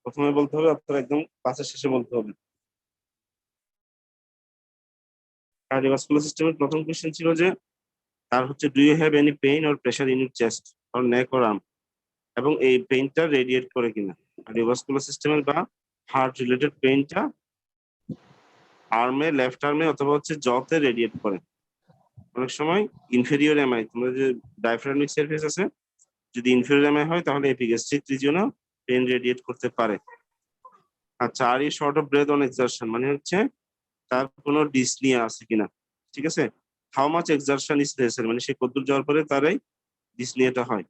প্রথমে বলতে হবে অথবা একদম ক্লাসের শেষে বলতে হবে। কার্ডিওভাস্কুলার সিস্টেমের প্রথম কোশ্চেন ছিল যে তার হচ্ছে do you have any pain or pressure in your chest or neck or arm, এবং এই পেইনটা রেডিয়েট করে কিনা। কার্ডিওভাস্কুলার সিস্টেমের বা হার্ট রিলেটেড পেইনটা আর্মে, লেফট আর্মে অথবা হচ্ছে জতে রেডিয়েট করে। অনেক সময় ইনফেরিয়র এমআই, তোমরা যে ডায়াফ্রাগমিক সারফেস আছে, যদি ইনফেরিয়র এমআই হয় তাহলে এপিগ্যাস্ট্রিক রিজিয়নও পেইন রেডিয়েট করতে পারে। আচ্ছা, আর এই short of breadth on exertion মানে হচ্ছে তার কোনো ডিসনিয়া আছে কিনা। ঠিক আছে, how much exertion is necessary মানে সে কতদূর যাওয়ার পরে তার এই ডিসনিয়াটা হয়।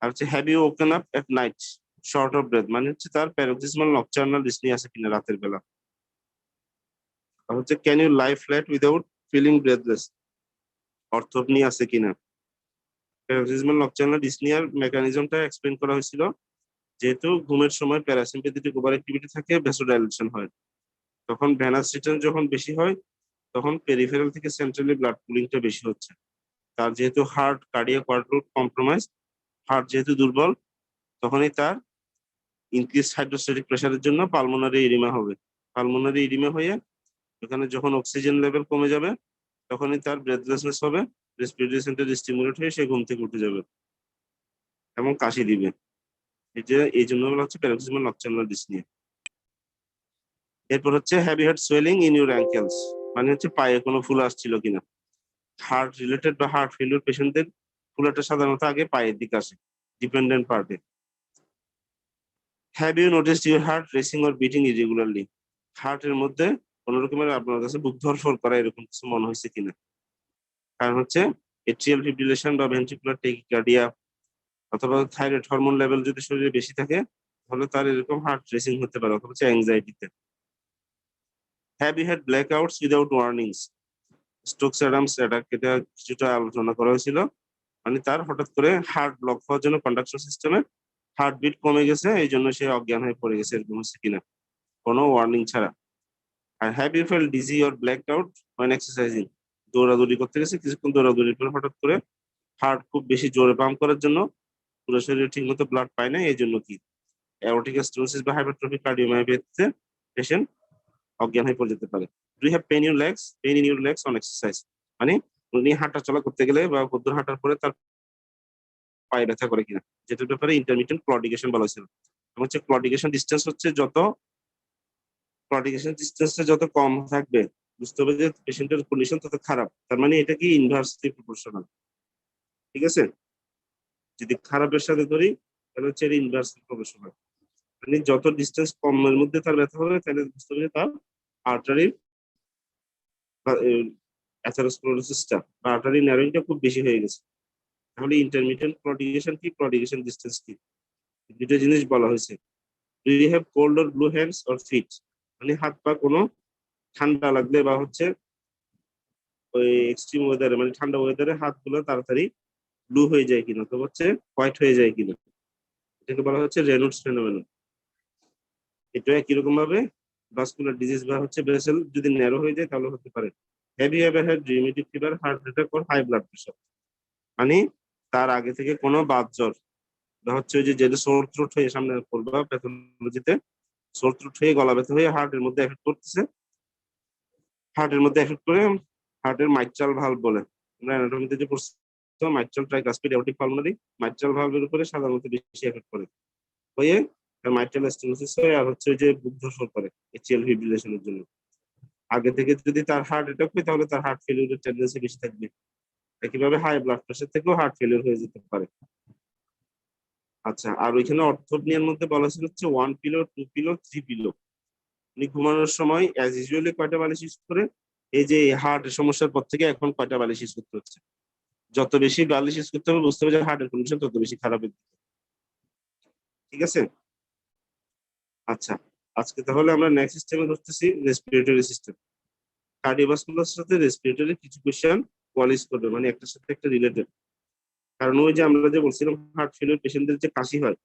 আর হচ্ছে have you woken up at night short of breath মানে হচ্ছে তার প্যারোক্সিসমাল নকটার্নাল ডিসনিয়া আছে কিনা রাতের বেলা। আর হচ্ছে can you lie flat without feeling breathless, orthopnoea আছে কিনা। প্যারোক্সিসমাল নকটার্নাল ডিসনিয়ার মেকানিজমটা এক্সপ্লেন করা হয়েছিল, যেহেতু ঘুমের সময় প্যারাসিম্পেথেটিক ওভার অ্যাক্টিভিটি থাকে, ভ্যাসোডাইলেশন হয়, তখন ভেনাস রিটার্ন যখন বেশি হয় তখন পেরিফেরাল থেকে সেন্ট্রালি ব্লাড পুলিংটা বেশি হচ্ছে। তার যেহেতু heart cardiac workload compromise, heart যেহেতু দুর্বল, তখনই তার ইনক্রিজ হাইড্রোস্ট্যাটিক প্রেসারের জন্য পালমোনারি ইডিমা হবে। পালমোনারি ইডিমা হয়ে এখানে যখন অক্সিজেন লেভেল কমে যাবে তখনই তার ব্রেথলেসনেস হবে, রেসপিরেটরি সেন্টার স্টিমুলেট হয়ে সে ঘুম থেকে উঠে যাবে এবং কাশি দিবে। এই জন্য বলা হচ্ছে প্যারোক্সিসমাল নকটার্নাল ডিসনিয়া। এরপর হচ্ছে have you had swelling in your ankles মানে হচ্ছে পায়ে কোনো ফুলা আসছিল কিনা। হার্ট রিলেটেড বা হার্ট ফেলিউর পেশেন্টদের ফুলাটা সাধারণত আগে পায়ের দিকে আসে, ডিপেন্ডেন্ট পার্টে। Have you noticed your heart racing or beating irregularly, হার্টের মধ্যে কোন রকমের আপনার কাছে বুক ধরফর করা এরকম কিছু মনে হয়েছে কিনা। কারণ হচ্ছে এট্রিয়াল ফিব্রিলেশন বা ভেন্ট্রিকুলার টেকিকার্ডিয়া অথবা থাইরয়েড হরমোন লেভেল যদি শরীরে বেশি থাকে তাহলে তার এরকম হার্ট রেসিং হতে পারে, অথবা হচ্ছে অ্যাংজাইটিতে। Have you had blackouts without warnings, Stokes Adams এটা কিছুটা আলোচনা করা হয়েছিল, মানে তার হঠাৎ করে হার্ট ব্লক হওয়ার জন্য কন্ডাকশন সিস্টেমে হার্টবিট কমে গেছে, এই জন্য সে অজ্ঞান হয়ে পড়ে গেছে, এরকম হচ্ছে কিনা কোনো ওয়ার্নিং ছাড়া। আর have you felt dizzy or black out when exercising, দৌড়াদৌড়ি করতে গেছে, কিছুক্ষণ দৌড়াদৌড়ির পর হঠাৎ করে হার্ট খুব বেশি জোরে পাম্প করার জন্য পুরো শরীরে ঠিক মতো ব্লাড পায় না, এই জন্য কি অ্যাওর্টিক স্টেনোসিস বা হাইপারট্রফিক কার্ডিওমায়োপ্যাথিতে পেশেন্ট অজ্ঞান হয়ে পড়ে যেতে পারে। Do you have pain in your legs on exercise মানে উনি হাঁটা চলা করতে গেলে বা কদ্দুর হাঁটার পরে তার পায়ে ব্যথা করে কিনা, যেটার ব্যাপারে ইন্টারমিটেন্ট ক্লডিকেশন বলা হয়েছিল। হচ্ছে ক্লডিকেশন ডিস্টেন্স হচ্ছে যত কম থাকবে বুঝতে হবে যে পেশেন্টের কন্ডিশন তত খারাপ, তার মানে এটা কি ইনভার্সলি প্রপোর্শনাল। ঠিক আছে, যদি খারাপের সাথে ধরি তাহলে হচ্ছে এটা ইনভার্সলি প্রপোর্শনাল, মানে যত ডিস্টেন্স কমের মধ্যে তার ব্যথা হবে তাহলে বুঝতে হবে যে তার আর্টারির অ্যাথারোস্ক্লেরোসিসটা বা আর্টারি ন্যারোইংটা খুব বেশি হয়ে গেছে। তাহলে ইন্টারমিটেন্ট ক্লডিকেশন কি, ক্লডিকেশন ডিস্টেন্স কি, দুটো জিনিস বলা হয়েছে। Do you have cold or blue hands or feet মানে হাত পা কোনো ঠান্ডা লাগলে বা হচ্ছে ওই এক্সট্রিম ওয়েদারে মানে ঠান্ডা ওয়েদারে হাতগুলো তাড়াতাড়ি ব্লু হয়ে যায় কিনা, তো হচ্ছে হোয়াইট হয়ে যায় কিনা, এটাকে বলা হচ্ছে রেনল্ডস ফেনোমেনন। এটা কিরকম ভাবে ভাস্কুলার ডিজিজ বা হচ্ছে ভেসেল যদি ন্যারো হয়ে যায় তাহলে হতে পারে। Have you ever had rheumatic fever, heart attack or high blood pressure মানে তার আগে থেকে কোনো বাত জ্বর বা হচ্ছে ওই যে যেটা সোর থ্রোট হয়ে সামনে পড়বা প্যাথোলজিতে, সোর থ্রোট হয়ে গলা ব্যথা হয়ে হার্টের মধ্যে এফেক্ট করতেছে, হার্টের মধ্যে এফেক্ট করে হার্টের মাইট্রাল ভালভ বলে, আমরা অ্যানাটমিতে যে পড়ছি mitral tricuspid aortic pulmonary, mitral ভালভের উপরে সাধারণত বেশি এফেক্ট করে হয়ে মাইট্রাল স্টেনোসিস হয় আর হচ্ছে ওই যে বুক ধর্ষণ করে এচিএল ফিব্রিলেশনের জন্য। আগে থেকে যদি তার হার্ট অ্যাটাক হয় তাহলে তার হার্ট ফেলিউরের টেন্ডেন্সি বেশি থাকবে, একইভাবে হাই ব্লাড প্রেশার থেকেও হার্ট ফেলিউর হয়ে যেতে পারে। আচ্ছা, আর ওইখানে অর্থোপনিয়ার মধ্যে বলা ছিল হচ্ছে 1 পিলো 2 পিলো 3 পিলো, উনি ঘুমানোর সময় অ্যাজ ইউজুয়ালি কয়টা বালিশ ইউজ করে, এই যে হার্টের সমস্যার পর থেকে এখন কয়টা বালিশ ইউজ করতে হচ্ছে, যত বেশি বালিশ ইউজ করতে হবে বুঝতে হবে যে হার্টের কন্ডিশন তত বেশি খারাপ হচ্ছে। ঠিক আছে, আচ্ছা আজকে তাহলে আমরা নেক্সট সিস্টেমে ধরতেছি রেসপিরেটরি সিস্টেম। কার্ডিওভাস্কুলার সাথে রেসপিরেটরি কিছু কোয়েশ্চেন কোয়ালিস করবে, মানে একটার সাথে একটা রিলেটেড। কারণ ওই যে আমরা যে বলছিলাম হার্ট ফেলিউর পেশেন্টদের যে কাশি হয়,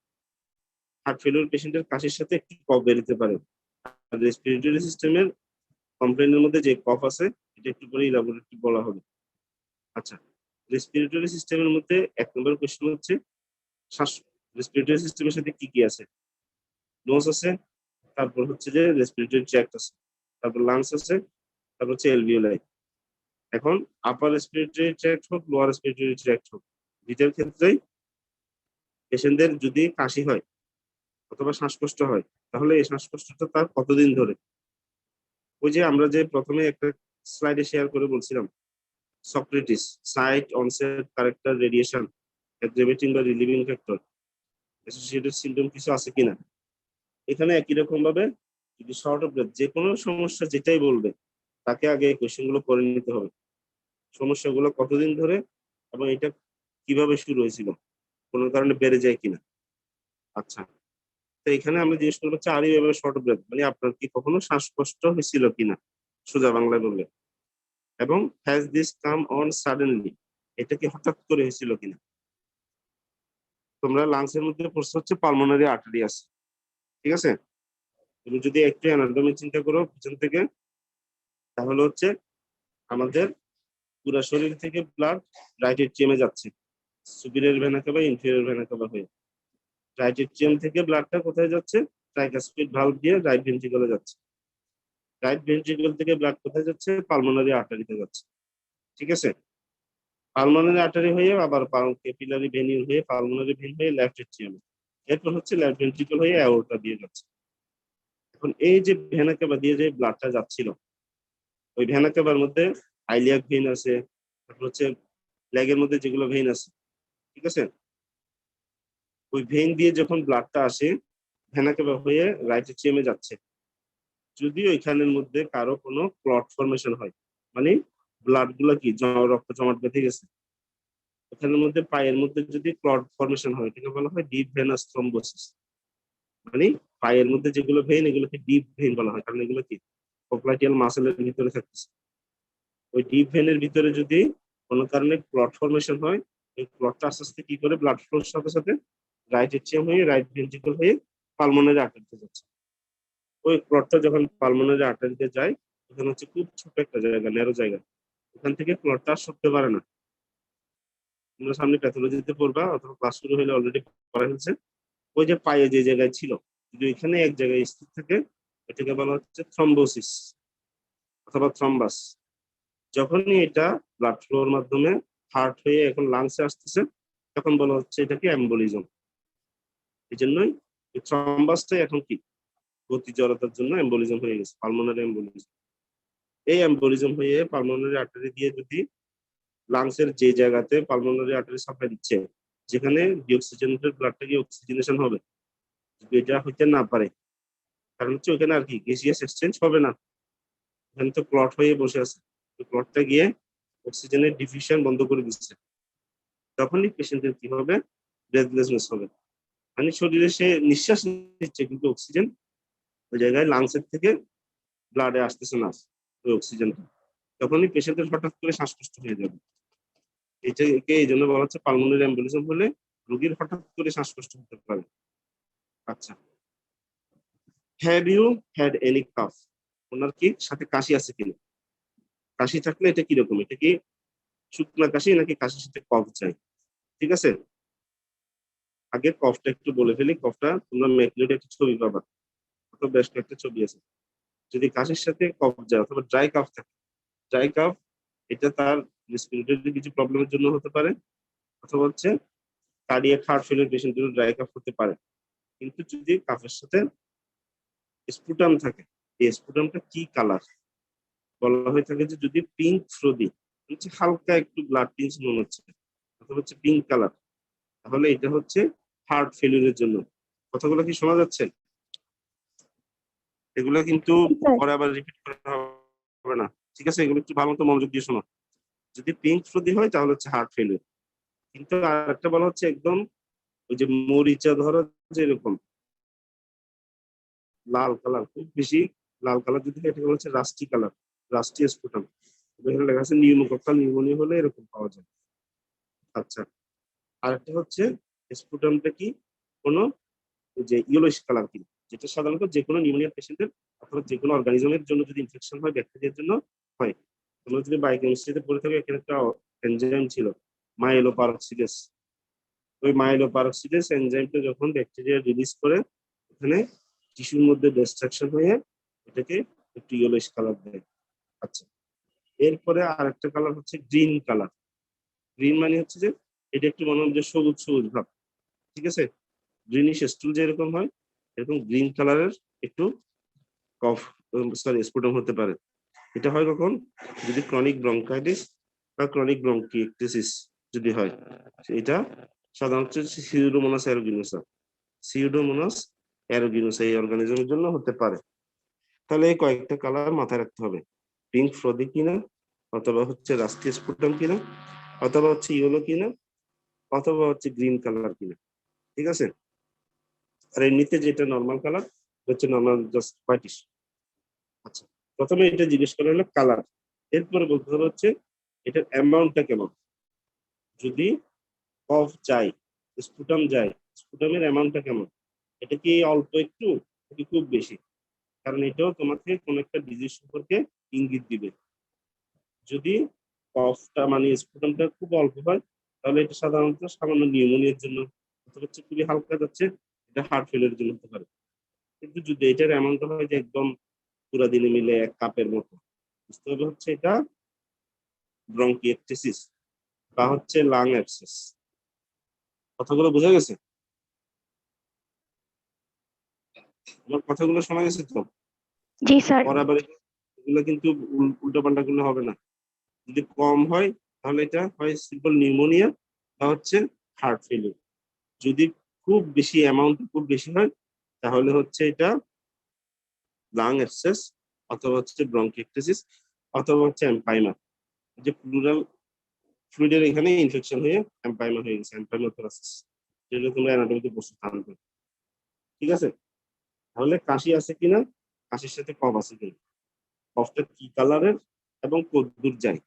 হার্ট ফেলিউর পেশেন্টের কাশির সাথে একটু কফ বেরোতে পারে। আর রেসপিরেটরি সিস্টেমের কমপ্লেনের মধ্যে যে কফ আছে এটা একটু পরে ইলাবোরেটলি বলা হবে। আচ্ছা, রেসপিরেটরি সিস্টেমের মধ্যে 1 নম্বর কোয়েশ্চেন হচ্ছে শ্বাস, রেসপিরেটরি সিস্টেমের সাথে কি কি আছে। নোজ আছে, তারপর হচ্ছে যে রেসপিরেটরি ট্র্যাক্ট আছে, তারপর লাংস আছে, তারপর হচ্ছে এলভিওলাই। এখন আপার রেসপিরেটরি ট্র্যাক্ট হোক, লোয়ার রেসপিরেটরি ট্র্যাক্ট হোক, দুইটার ক্ষেত্রেই পেশেন্টদের যদি কাশি হয় অথবা শ্বাসকষ্ট হয়, তাহলে এই শ্বাসকষ্টটা তার কতদিন ধরে? ওই যে আমরা যে প্রথমে একটা স্লাইডে শেয়ার করে বলছিলাম, Socrates, site onset character radiation exacerbating বা রিলিভিং ফ্যাক্টর অ্যাসোসিয়েটেড সিম্পটম কিছু আছে কিনা। এখানে একই রকম ভাবে যদি শর্ট অফ ব্রেথ যে কোনো সমস্যা যেটাই বলবে, তাকে আগে এই কোয়েশ্চেন গুলো করে নিতে হবে। সমস্যাগুলো কতদিন ধরে এবং এটা কিভাবে শুরু হয়েছিল, কোনো কারণে বেড়ে যায় কিনা। আচ্ছা, তো এখানে আমরা জিজ্ঞেস করবো হচ্ছে are you ever short of breath, মানে আপনার কি কখনো শ্বাসকষ্ট হয়েছিল কিনা, সোজা বাংলায় বললে। এবং has this come on suddenly, এটা কি হঠাৎ করে হয়েছিল কিনা। তোমরা লাংসের মধ্যে প্রশ্ন হচ্ছে পালমোনারি আর্টারি আছে, ঠিক আছে। তুমি যদি একটু অ্যানাটমি চিন্তা করো পিছন থেকে, তাহলে হচ্ছে আমাদের পুরো শরীর থেকে ব্লাড রাইট এট্রিয়ামে যাচ্ছে, superior vena CAVA inferior vena CAVA হয়ে। রাইট এট্রিয়াম থেকে ব্লাডটা কোথায় যাচ্ছে? ট্রাইকাসপিড ভালভ দিয়ে রাইট ভেন্ট্রিকলে যাচ্ছে। রাইট ভেন্ট্রিকল থেকে ব্লাড কোথায় যাচ্ছে? পালমোনারি আর্টারিতে যাচ্ছে, ঠিক আছে। পালমোনারি আর্টারি হয়ে আবার ক্যাপিলারি ভেনিন হয়ে পালমোনারি ভেন হয়ে লেফট এট্রিয়ামে, এরপর হচ্ছে লেফট ভেন্ট্রিকল হয়ে অ্যাওর্টা দিয়ে যাচ্ছে। এখন এই যে ভেনা কাভা দিয়ে যে ব্লাডটা যাচ্ছিল, ওই ভেনা কাভার মধ্যে আইলিয়াক ভেইন আছে, তারপর হচ্ছে লেগের মধ্যে যেগুলো ভেইন আছে, ঠিক আছে। ওই ভেইন দিয়ে যখন ব্লাডটা আসে ভেনা কাভা হয়ে রাইট এট্রিয়ামে যাচ্ছে, যদি ওইখানের মধ্যে কারো কোনো ক্লট ফর্মেশন হয়, মানে ব্লাড গুলা কি রক্ত জমাট বেঁধে গেছে, ওখানের মধ্যে পায়ের মধ্যে যদি ক্লট ফর্মেশন হয়, এটাকে বলা হয় ডিপ ভেনাস থ্রম্বোসিস। মানে পায়ের মধ্যে যেগুলো ভেইন এগুলোকে ডিপ ভেইন বলা হয়, কারণ এগুলো কি পপ্লাইটিয়াল মাসেলের ভিতরে থাকতেছে। ওই ডিপ ভেনের ভিতরে যদি কোনো কারণে ক্লট ফর্মেশন হয়, এই ক্লটটা আস্তে আস্তে কি করে ব্লাড ফ্লোর সাথে সাথে রাইট এট্রিয়াম হয়ে রাইট ভেন্ট্রিকল হয়ে পালমোনারি আর্টারিতে যাচ্ছে। ওই ক্লটটা যখন পালমোনারি আর্টারিতে যায়, ওখানে হচ্ছে খুব ছোট একটা জায়গা, ন্যারো জায়গা, ওখান থেকে ক্লটটা আর সরতে পারে না। তোমরা সামনে প্যাথোলজিতে পড়বা অথবা ক্লাস শুরু হলে অলরেডি পড়া হয়েছে। ওই যে পায়ে যে জায়গায় ছিল, যদি এখানে এক জায়গায় স্থির থাকে, এটাকে বলা হচ্ছে থ্রম্বোসিস অথবা থ্রম্বাস। যখনই এটা ব্লাড ফ্লোর মাধ্যমে হার্ট হয়ে এখন লাংসে আসতেছে, তখন বলা হচ্ছে এটাকে এম্বোলিজম। এই জন্যই থ্রম্বাসটাই এখন কি গতি জড়তার জন্য এম্বোলিজম হয়ে গেছে, পালমোনারি এম্বোলিজম। এই এম্বোলিজম হয়ে পালমোনারি আর্টারি দিয়ে যদি লাংসের যে জায়গাতে পালমোনারি আর্টারি সাপ্লাই দিচ্ছে, যেখানে ডিঅক্সিজেনেটেড ব্লাডটা গিয়ে অক্সিজেনেশন হবে, যদি এটা হইতে না পারে, কারণ হচ্ছে ওখানে আর কি গ্যাসিয়াস এক্সচেঞ্জ হবে না, ওখানে তো ক্লট হয়ে বসে আছে, ক্লটটা গিয়ে অক্সিজেনের ডিফিউশন বন্ধ করে দিচ্ছে, তখনই পেশেন্টের কি হবে? ব্রেথলেসনেস হবে। মানে শরীরে সে নিঃশ্বাস নিচ্ছে কিন্তু অক্সিজেন ওই জায়গায় লাংসের থেকে ব্লাডে আসতেছে না, ওই অক্সিজেনটা, তখনই পেশেন্টের হঠাৎ করে শ্বাসকষ্ট হয়ে যাবে। এটাকে এই জন্য বলা হচ্ছে পালমোনারি এম্বোলিজম হলে রোগীর হঠাৎ করে শ্বাসকষ্ট হতে পারে। আচ্ছা, have you had any cough? ওনার কি সাথে কাশি আছে কিনা? কাশি থাকলে এটা কিরকম, এটা কি শুকনা কাশি নাকি কাশির সাথে কফ চাই? ঠিক আছে, আগে কফটা একটু বলে ফেলি। কফটা তোমরা ম্যাকলিডে একটা ছবি পাবা, অথবা বেশ কয়েকটা ছবি আছে। যদি কাশির সাথে কফ যায় অথবা ড্রাই কাফ থাকে, ড্রাই কাফ এটা তার রেসপিরেটরি কিছু প্রবলেমের জন্য হতে পারে, অথবা হচ্ছে কার্ডিয়াক হার্ট ফেলিয়ার পেশেন্টের ড্রাই কাফ হতে পারে। কিন্তু যদি কাফের সাথে স্পুটাম থাকে, এই স্পুটামটা কি কালার? বলা হয়ে থাকে যে যদি পিঙ্ক ফ্রোদি, হচ্ছে হালকা একটু ব্লাড টিন্স মনে হচ্ছে, অথবা হচ্ছে পিঙ্ক কালার, তাহলে এটা হচ্ছে হার্ট ফেলিউরের জন্য। কথাগুলো কি শোনা যাচ্ছে? এগুলো কিন্তু স্যার। পরে আবার রিপিট করা হবে না, ঠিক আছে। এগুলো একটু ভালো মতো মনোযোগ দিয়ে শোনো। যদি পিঙ্ক ফ্রোদি হয় তাহলে হচ্ছে হার্ট ফেলিউর। কিন্তু আর একটা বলা হচ্ছে একদম ওই যে মরিচা ধরো যেরকম লাল কালার, খুব বেশি লাল কালার যদি হয়, এটা হচ্ছে রাস্টি কালার, রাস্টি স্পুটাম। এখানে লেখা আছে নিউমোকক্কাল নিউমোনিয়া হলে এরকম পাওয়া যায়। আচ্ছা, আর একটা হচ্ছে স্পুটামটা কি কোনো যে ইয়েলোইশ কালার কি, যেটা সাধারণত যে কোনো নিউমোনিয়া পেশেন্টের অথবা যে কোনো অর্গানিজমের জন্য যদি ইনফেকশন হয়, ব্যাকটেরিয়ার জন্য হয়। তোমরা যদি বায়োকেমিস্ট্রিতে পড়ে থাকো, এখানে একটা এনজাইম ছিল মাইলোপারক্সিডেস। ওই মাইলোপারক্সিডেস এনজাইমটা যখন ব্যাকটেরিয়া রিলিজ করে, ওখানে টিস্যুর মধ্যে ডিস্ট্রাকশন হয়ে এটাকে একটু ইয়েলোইশ কালার দেয়। আচ্ছা, এরপরে আরেকটা কালার হচ্ছে গ্রিন কালার। গ্রিন মানে হচ্ছে যে এটা একটু মনে হয় যে সবুজ সবুজ ভাব, ঠিক আছে? গ্রিনিশ স্টুল যেরকম হয় এরকম গ্রিন কালারের একটু কফ, সরি, স্পুটাম হতে পারে। এটা হয় কখন? যদি ক্রনিক ব্রঙ্কাইটিস বা ক্রনিক ব্রঙ্কিয়েক্টিসিস যদি হয়, এটা সাধারণত সিউডোমোনাস অ্যারুগিনোসা, সিউডোমোনাস অ্যারুগিনোসা এই অর্গানিজমের জন্য হতে পারে। তাহলে এই কয়েকটা কালার মাথায় রাখতে হবে, পিঙ্ক ফ্রদি কিনা, অথবা হচ্ছে রাস্টি স্পুটাম কিনা, অথবা হচ্ছে ইয়েলো কিনা, অথবা হচ্ছে গ্রিন কালার কিনা, ঠিক আছে? আর এমনিতে যেটা নর্মাল কালার হচ্ছে নর্মাল জাস্ট হোয়াইটিশ। আচ্ছা, প্রথমে এটা জিজ্ঞেস করা হলো কালার, এরপরে বলতে হবে হচ্ছে এটার অ্যামাউন্টটা কেমন। যদি কফ যায়, স্পুটাম যায়, স্পুটামের অ্যামাউন্টটা কেমন, এটা কি অল্প একটু নাকি খুব বেশি? কারণ এটাও তোমাকে কোন একটা ডিজিজ সম্পর্কে ইঙ্গিত দিবে। যদি কফটা মানে স্পুটামটা খুব অল্প হয় তাহলে এটা সাধারণত সামান্য নিউমোনিয়ার জন্য, অথবা হচ্ছে খুবই হালকা যাচ্ছে, এটা হার্ট ফেলের জন্য হতে পারে। কিন্তু যদি এটার অ্যামাউন্টটা হয় যে একদম পুরা দিনে মিলে 1 কাপের মতো, বুঝতে হবে হচ্ছে এটা ব্রঙ্কিয়েক্টিসিস বা হচ্ছে লাং অ্যাবসেস। কথাগুলো বোঝা গেছে? আমার কথাগুলো শোনা গেছে তো? জি স্যার। বরাবর এগুলো কিন্তু উল্টো গুলো হবে না। যদি কম হয় তাহলে এটা হয় সিম্পল নিউমোনিয়া বা হচ্ছে হার্ট ফেলিউর। যদি খুব বেশি অ্যামাউন্ট খুব বেশি হয় তাহলে হচ্ছে এটা লাং অ্যাবসেস, অথবা হচ্ছে ব্রঙ্কিয়েক্টিসিস, অথবা হচ্ছে এমপাইমা, যে প্লুরাল ফ্লুইডের এখানে ইনফেকশন হয়ে এমপাইমা হয়ে গেছে, এমপাইমাথোরাসিস, যেটা তোমরা অ্যানাটমিতে বসে থাকবে। ঠিক আছে? তাহলে কাশি আছে কিনা, কাশির সাথে কফ আছে কিনা, কফটা কি কালারের এবং কতদূর যায়,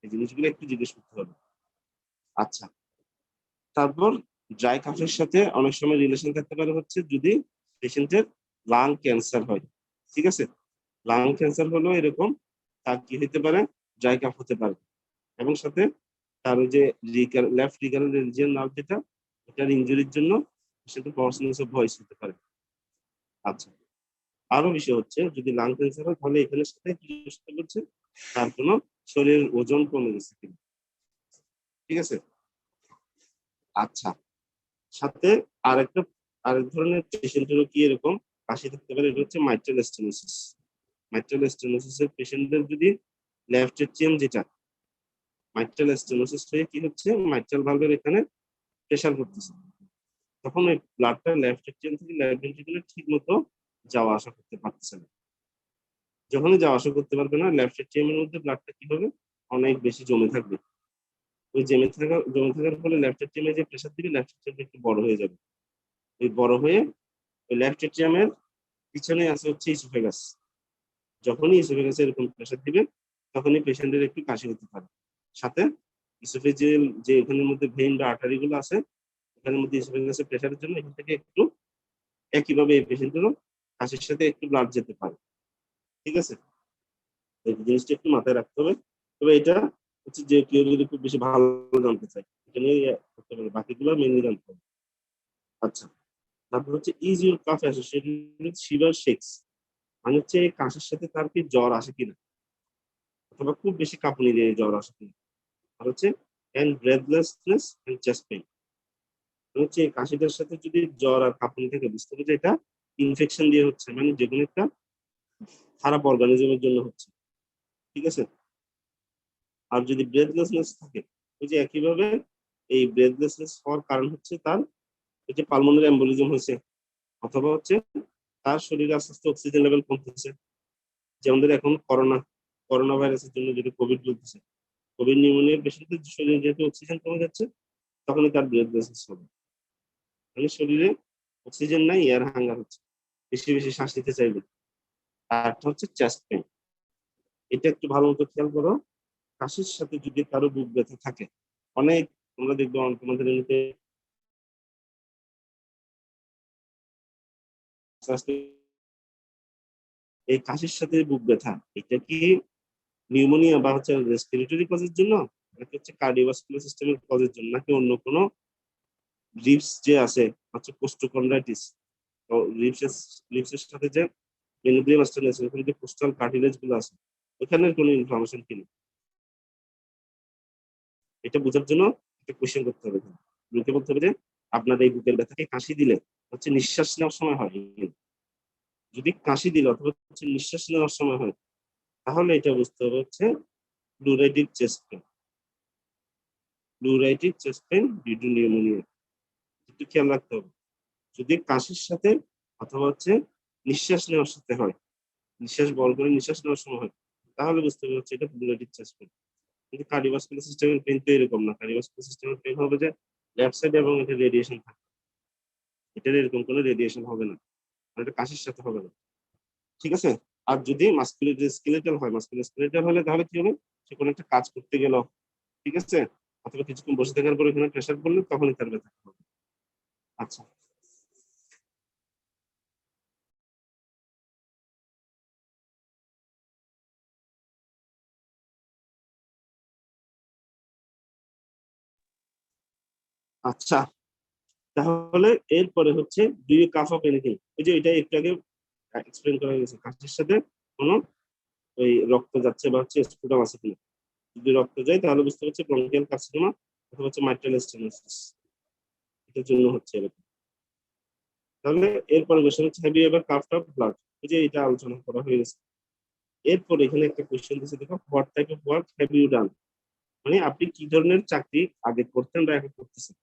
এই জিনিসগুলো একটু জিজ্ঞেস করতে হবে। আচ্ছা, তারপর ড্রাই কাফের সাথে অনেক সময় রিলেশন থাকতে পারে হচ্ছে যদি পেশেন্টের লাং ক্যান্সার হয়। ঠিক আছে? লাং ক্যান্সার হলো এরকম, তার কি হতে পারে, ড্রাই কাফ হতে পারে, এবং সাথে তার ওই যে লেফট রিকারেন্ট রিজিয়ন নার্ভ যেটা, এটার ইনজুরির জন্য সেটা পড়াশোনা ভয়েস হতে পারে। আচ্ছা, আরো বিষয় হচ্ছে যদি লাং ক্যান্সার হয় তাহলে এখানের সাথে কি সাথে করছে, তার কোনো শরীরের ওজন কমে গেছে কিনা। ঠিক আছে? আচ্ছা, সাথে আরেকটা আরেক ধরনের পেশেন্টেরও কি এরকম কাশি থাকতে পারে, এটা হচ্ছে মাইট্রাল স্টেনোসিস। মাইট্রাল স্টেনোসিসের পেশেন্টদের যদি লেফট এট্রিয়াম যেটা, মাইট্রাল স্টেনোসিস হয়ে কি হচ্ছে, মাইট্রাল ভালভের এখানে প্রেসার পড়তেছে, তখন ওই ব্লাডটা লেফট এট্রিয়াম থেকে লেফট ভেন্ট্রিকুলে ঠিক মতো যাওয়া আসা করতে পারতেছে না। যখনই যাওয়া আসা করতে পারবে না, লেফট এট্রিয়ামের মধ্যে ব্লাডটা কি হবে, অনেক বেশি জমে থাকবে। ওই জমে থাকার ফলে লেফট এট্রিয়ামে যে প্রেসার দিবে, লেফট এট্রিয়ামটা একটু বড় হয়ে যাবে। ওই বড় হয়ে ওই লেফট এট্রিয়ামের পিছনে আছে হচ্ছে ইসোফেগাস। যখনই ইসোফেগাসে এরকম প্রেসার দিবে তখনই পেশেন্টের একটু কাশি হতে পারে। সাথে ইসোফেজিয়াল যে এখানের মধ্যে ভেইন বা আর্টারি গুলো আছে, এখানের মধ্যে ইসোফেগাসের প্রেসারের জন্য এখান থেকে একটু একইভাবে এই পেশেন্টেরও কাশির সাথে একটু ব্লাড যেতে পারে। ঠিক আছে? এই জিনিসটা একটু মাথায় রাখতে হবে। তবে এটা হচ্ছে যে কেউ যদি খুব বেশি ভালো জানতে চায় এটা নিয়ে করতে পারে, বাকিগুলো মেনলি জানতে হবে। আচ্ছা, তারপর হচ্ছে is your calf associated with fever shakes, মানে হচ্ছে কাশির সাথে তার কি জ্বর আসে কিনা, অথবা খুব বেশি কাঁপুনি দিয়ে জ্বর আসে কিনা। আর হচ্ছে and breathlessness and chest pain, হচ্ছে এই কাশিটার সাথে যদি জ্বর আর কাঁপুনি থাকে বুঝতে হবে যে এটা ইনফেকশন দিয়ে হচ্ছে, মানে যে কোনো একটা খারাপ অর্গানিজমের জন্য হচ্ছে। ঠিক আছে? আর যদি ব্রেথলেসনেস থাকে, ওই যে একইভাবে এই ব্রেথলেসনেস হওয়ার কারণ হচ্ছে তার ওই যে পালমোনারি এম্বোলিজম হয়েছে, অথবা হচ্ছে তার শরীরে আস্তে আস্তে অক্সিজেন লেভেল কমতেছে। যেমন ধরো এখন করোনা ভাইরাসের জন্য যেটা কোভিড চলতেছে, কোভিড নিউমোনিয়ার পেশেন্টের শরীরে যেহেতু অক্সিজেন কমে যাচ্ছে, তখনই তার ব্রেথলেসনেস হবে, মানে শরীরে অক্সিজেন নাই, এয়ার হাঙ্গার হচ্ছে, বেশি বেশি শ্বাস নিতে চাইবে। আর একটা হচ্ছে চেস্ট পেইন, এটা একটু ভালো মতো খেয়াল করো। কাশির সাথে যদি কারো বুক ব্যথা থাকে, অনেক তোমরা দেখবে তোমাদের এমনিতে এই কাশির সাথে বুক ব্যথা, এটা কি নিউমোনিয়া বা হচ্ছে রেসপিরেটরি কজের জন্য, নাকি হচ্ছে কার্ডিওভাস্কুলার সিস্টেমের কজের জন্য, নাকি অন্য কোনো রিপস যে আছে হচ্ছে কোস্টোকন্ড্রাইটিস, লিপসের লিপসের সাথে যে মেনোব্রিয়াম স্টেন আছে, ওখানে যে কোস্টাল কার্টিলেজ গুলো আছে, ওখানে কোনো ইনফরমেশন কি নেই। এটা বোঝার জন্য একটা কোয়েশ্চেন করতে হবে। বুকে বলতে হবে যে আপনার এই বুকের ব্যথাকে কাশি দিলে হচ্ছে নিঃশ্বাস নেওয়ার সময় হয়, যদি কাশি দিলে অথবা হচ্ছে নিঃশ্বাস নেওয়ার সময় হয়, তাহলে এটা বুঝতে হবে হচ্ছে pleuritic chest pain. Pleuritic chest pain due to pneumonia, একটু খেয়াল রাখতে হবে। যদি কাশির সাথে অথবা হচ্ছে নিঃশ্বাস নেওয়ার সাথে হয়, নিঃশ্বাস বল করে নিঃশ্বাস নেওয়ার সময় হয়, তাহলে বুঝতে হবে হচ্ছে এটা প্লুরাইটিক চেস্ট পেন। কিন্তু কার্ডিওভাস্কুলার সিস্টেমের পেন তো এরকম না। কার্ডিওভাস্কুলার সিস্টেমের পেন হবে যে লেফট সাইডে এবং এটা রেডিয়েশন থাকে, এটার এরকম কোনো রেডিয়েশন হবে না, মানে এটা কাশির সাথে হবে না। ঠিক আছে। আর যদি মাসকুলোস্কেলেটাল হয়, মাসকুলোস্কেলেটাল হলে তাহলে কি হবে, সে কোনো একটা কাজ করতে গেল, ঠিক আছে, অথবা কিছুক্ষণ বসে থাকার পর এখানে প্রেশার পড়লে তখনই তার ব্যথা হবে। আচ্ছা, আচ্ছা, তাহলে এরপরে হচ্ছে do you cough of anything. ওই যে এটা একটু আগে এক্সপ্লেন করা হয়েছে, কাশির সাথে কোনো ওই রক্ত যাচ্ছে বা হচ্ছে স্পুটাম আছে কিনা। যদি রক্ত যায় তাহলে বুঝতে পারছি ব্রঙ্কিয়াল কার্সিনোমা অথবা হচ্ছে মাইট্রাল স্টেনোসিস, এটার জন্য হচ্ছে এরকম। তাহলে এরপরে কোশ্চেন হচ্ছে have you ever coughed of blood, এই যে এটা আলোচনা করা হয়ে গেছে। এরপর এখানে একটা কোশ্চেন দিচ্ছে, দেখো what type of work have you done, মানে আপনি কি ধরনের চাকরি আগে করতেন বা এখন করতেছেন।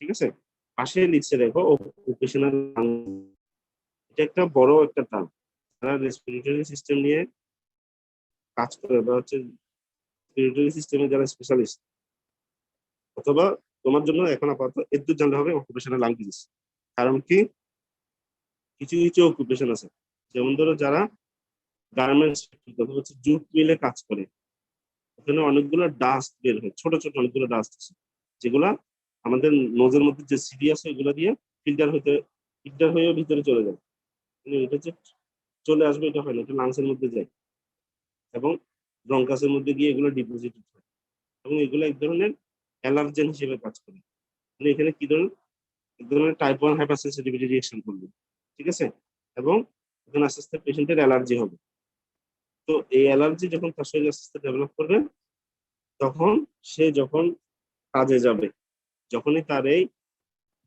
ঠিক আছে, পাশে লিখছে দেখো অকুপেশনাল, এটা একটা বড় একটা টার্ম। যারা রেসপিরেটরি সিস্টেম নিয়ে কাজ করে বা হচ্ছে রেসপিরেটরি সিস্টেমে যারা স্পেশালিস্ট, অথবা তোমার জন্য এখন আপাতত এদ্দুর জানতে হবে অকুপেশনাল লাং ডিজিজ। কারণ কি, কিছু কিছু অকুপেশন আছে, যেমন ধরো যারা গার্মেন্টস অথবা হচ্ছে জুট মিলে কাজ করে, ওখানে অনেকগুলো ডাস্ট বের হয়, ছোট ছোট অনেকগুলো ডাস্ট আছে, যেগুলা আমাদের নোজের মধ্যে যে সিডি আছে ওগুলো দিয়ে ফিল্টার হয়ে ভিতরে চলে যায়। মানে এটা যে চলে আসবে এটা হয় না, এটা লাংসের মধ্যে যায় এবং ব্রঙ্কাসের মধ্যে গিয়ে এগুলো ডিপোজিট হয়, এবং এগুলো এক ধরনের অ্যালার্জেন হিসেবে কাজ করে। মানে এখানে কি ধরনের, এক ধরনের টাইপ 1 হাইপার সেন্সিটিভিটি রিঅ্যাকশন করবে। ঠিক আছে, এবং এখানে আস্তে আস্তে পেশেন্টের অ্যালার্জি হবে। তো এই অ্যালার্জি যখন তার শরীরে আস্তে আস্তে ডেভেলপ করবে, তখন সে যখন কাজে যাবে, যখনই তার এই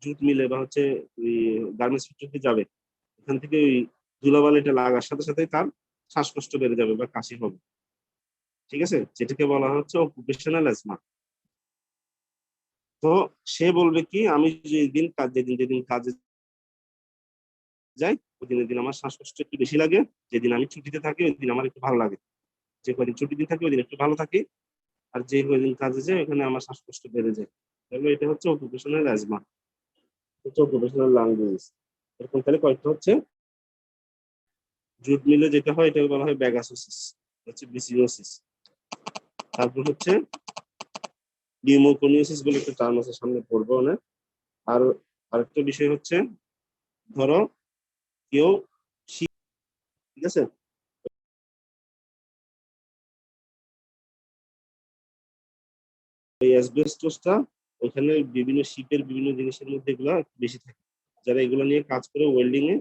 জুট মিলে বা হচ্ছে ওই গার্মেন্টস ফ্যাক্টরিতে যাবে, ওখান থেকে ওই ধুলাবালিটা লাগার সাথে সাথে তার শ্বাসকষ্ট বেড়ে যাবে বা কাশি হবে। ঠিক আছে, যেটাকে বলা হচ্ছে অকুপেশনাল অ্যাজমা। তো সে বলবে কি, আমি যেদিন কাজ যেদিন যেদিন কাজে যাই ওই দিনের দিন আমার শ্বাসকষ্ট একটু বেশি লাগে, যেদিন আমি ছুটিতে থাকি ওই দিন আমার একটু ভালো লাগে, যে কদিন ছুটি দিন থাকি ওই দিন একটু ভালো থাকি, আর যে কদিন কাজে যায় ওখানে আমার শ্বাসকষ্ট বেড়ে যায়। তাহলে এটা হচ্ছে অকুপেশনাল অ্যাজমা, হচ্ছে অকুপেশনাল লাং ডিজিজ। এরকম তাহলে কয়েকটা হচ্ছে, জুট মিলে যেটা হয় এটাকে বলা হয় ব্যাগাসোসিস, হচ্ছে বিসিনোসিস। তারপর হচ্ছে নিউমোকনিওসিস বলে একটা টার্ম আছে, সামনে পড়বো না। আর আরেকটা বিষয় হচ্ছে, ধরো কেউ ঠিক আছে, এই অ্যাসবেস্টসটা ওখানে বিভিন্ন শিপের বিভিন্ন জিনিসের মধ্যে এগুলা বেশি থাকে। যারা এগুলো নিয়ে কাজ করে ওয়েল্ডিং এ,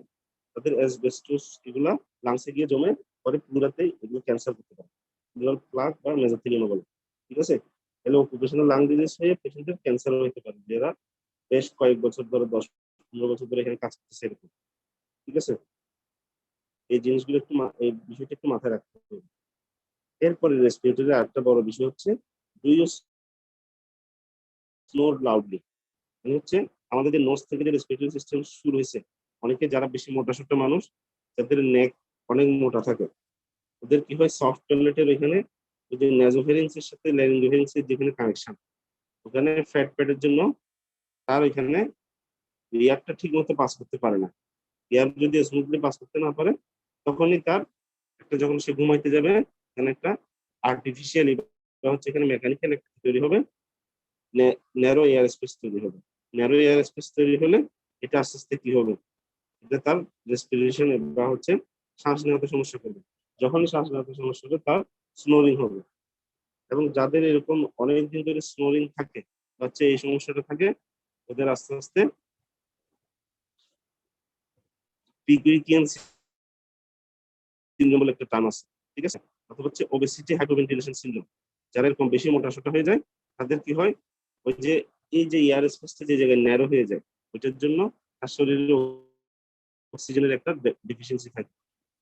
তাদের অ্যাসবেস্টস এগুলা লাংসে গিয়ে জমে পরে পুরাতেই এগুলো ক্যান্সার করতে পারে, প্লুরাল প্লাগ বা মেসোথেলিওমা বলে। ঠিক আছে, তাহলে অকুপেশনাল লাং ডিজিজ হয়ে পেশেন্টের ক্যান্সার হতে পারে, যারা বেশ কয়েক বছর ধরে 10-15 বছর ধরে এখানে কাজ করতেছে এরকম। ঠিক আছে, এই জিনিসগুলো একটু এই বিষয়টা একটু মাথায় রাখতে হবে। এরপরে রেসপিরেটরি আরেকটা বড় বিষয় হচ্ছে, ডু ইউ স্নোর লাউডলি, মানে হচ্ছে আমাদের যে নোজ থেকে যে রেসপিরেটরি সিস্টেম শুরু হয়েছে, অনেকে যারা বেশি মোটা সোটা মানুষ, যাদের নেক অনেক মোটা থাকে, ওদের কি হয় সফট টয়লেটের এখানে ওই যে ন্যাজোফেরিংস এর সাথে ল্যারিঙ্গোফেরিংস এর যেখানে কানেকশন, ওখানে ফ্যাট প্যাডের জন্য তার ওইখানে এয়ারটা ঠিক মতো পাস করতে পারে না। এয়ার যদি স্মুথলি পাস করতে না পারে, তখনই তার একটা, যখন সে ঘুমাইতে যাবে, এখানে একটা আর্টিফিশিয়ালি বা হচ্ছে এখানে মেকানিক্যাল একটা তৈরি হবে, ন্যারো এয়ার স্পেস তৈরি হবে। ন্যারো এয়ার স্পেস তৈরি হলে এটা আস্তে আস্তে কি হবে, এটা তার রেসপিরেশন বা হচ্ছে শ্বাস নেওয়াতে সমস্যা করবে। যখনই শ্বাস নেওয়াতে সমস্যা হবে তার স্নোরিং হবে। এবং যাদের এরকম অনেকদিন ধরে স্নোরিং থাকে বা হচ্ছে এই সমস্যাটা থাকে, ওদের আস্তে আস্তে পিকুইকিয়ান সিনড্রোম বলে একটা টার্ম আছে, ঠিক আছে? অথবা হচ্ছে ওবেসিটি হাইপোভেন্টিলেশন সিনড্রোম। যারা এরকম বেশি মোটাসোটা হয়ে যায় তাদের কি হয়, ওই যে এই যে এয়ার স্পেসটা যে জায়গায় ন্যারো হয়ে যায়, ওইটার জন্য তার শরীরে অক্সিজেনের একটা ডেফিসিয়েন্সি থাকে।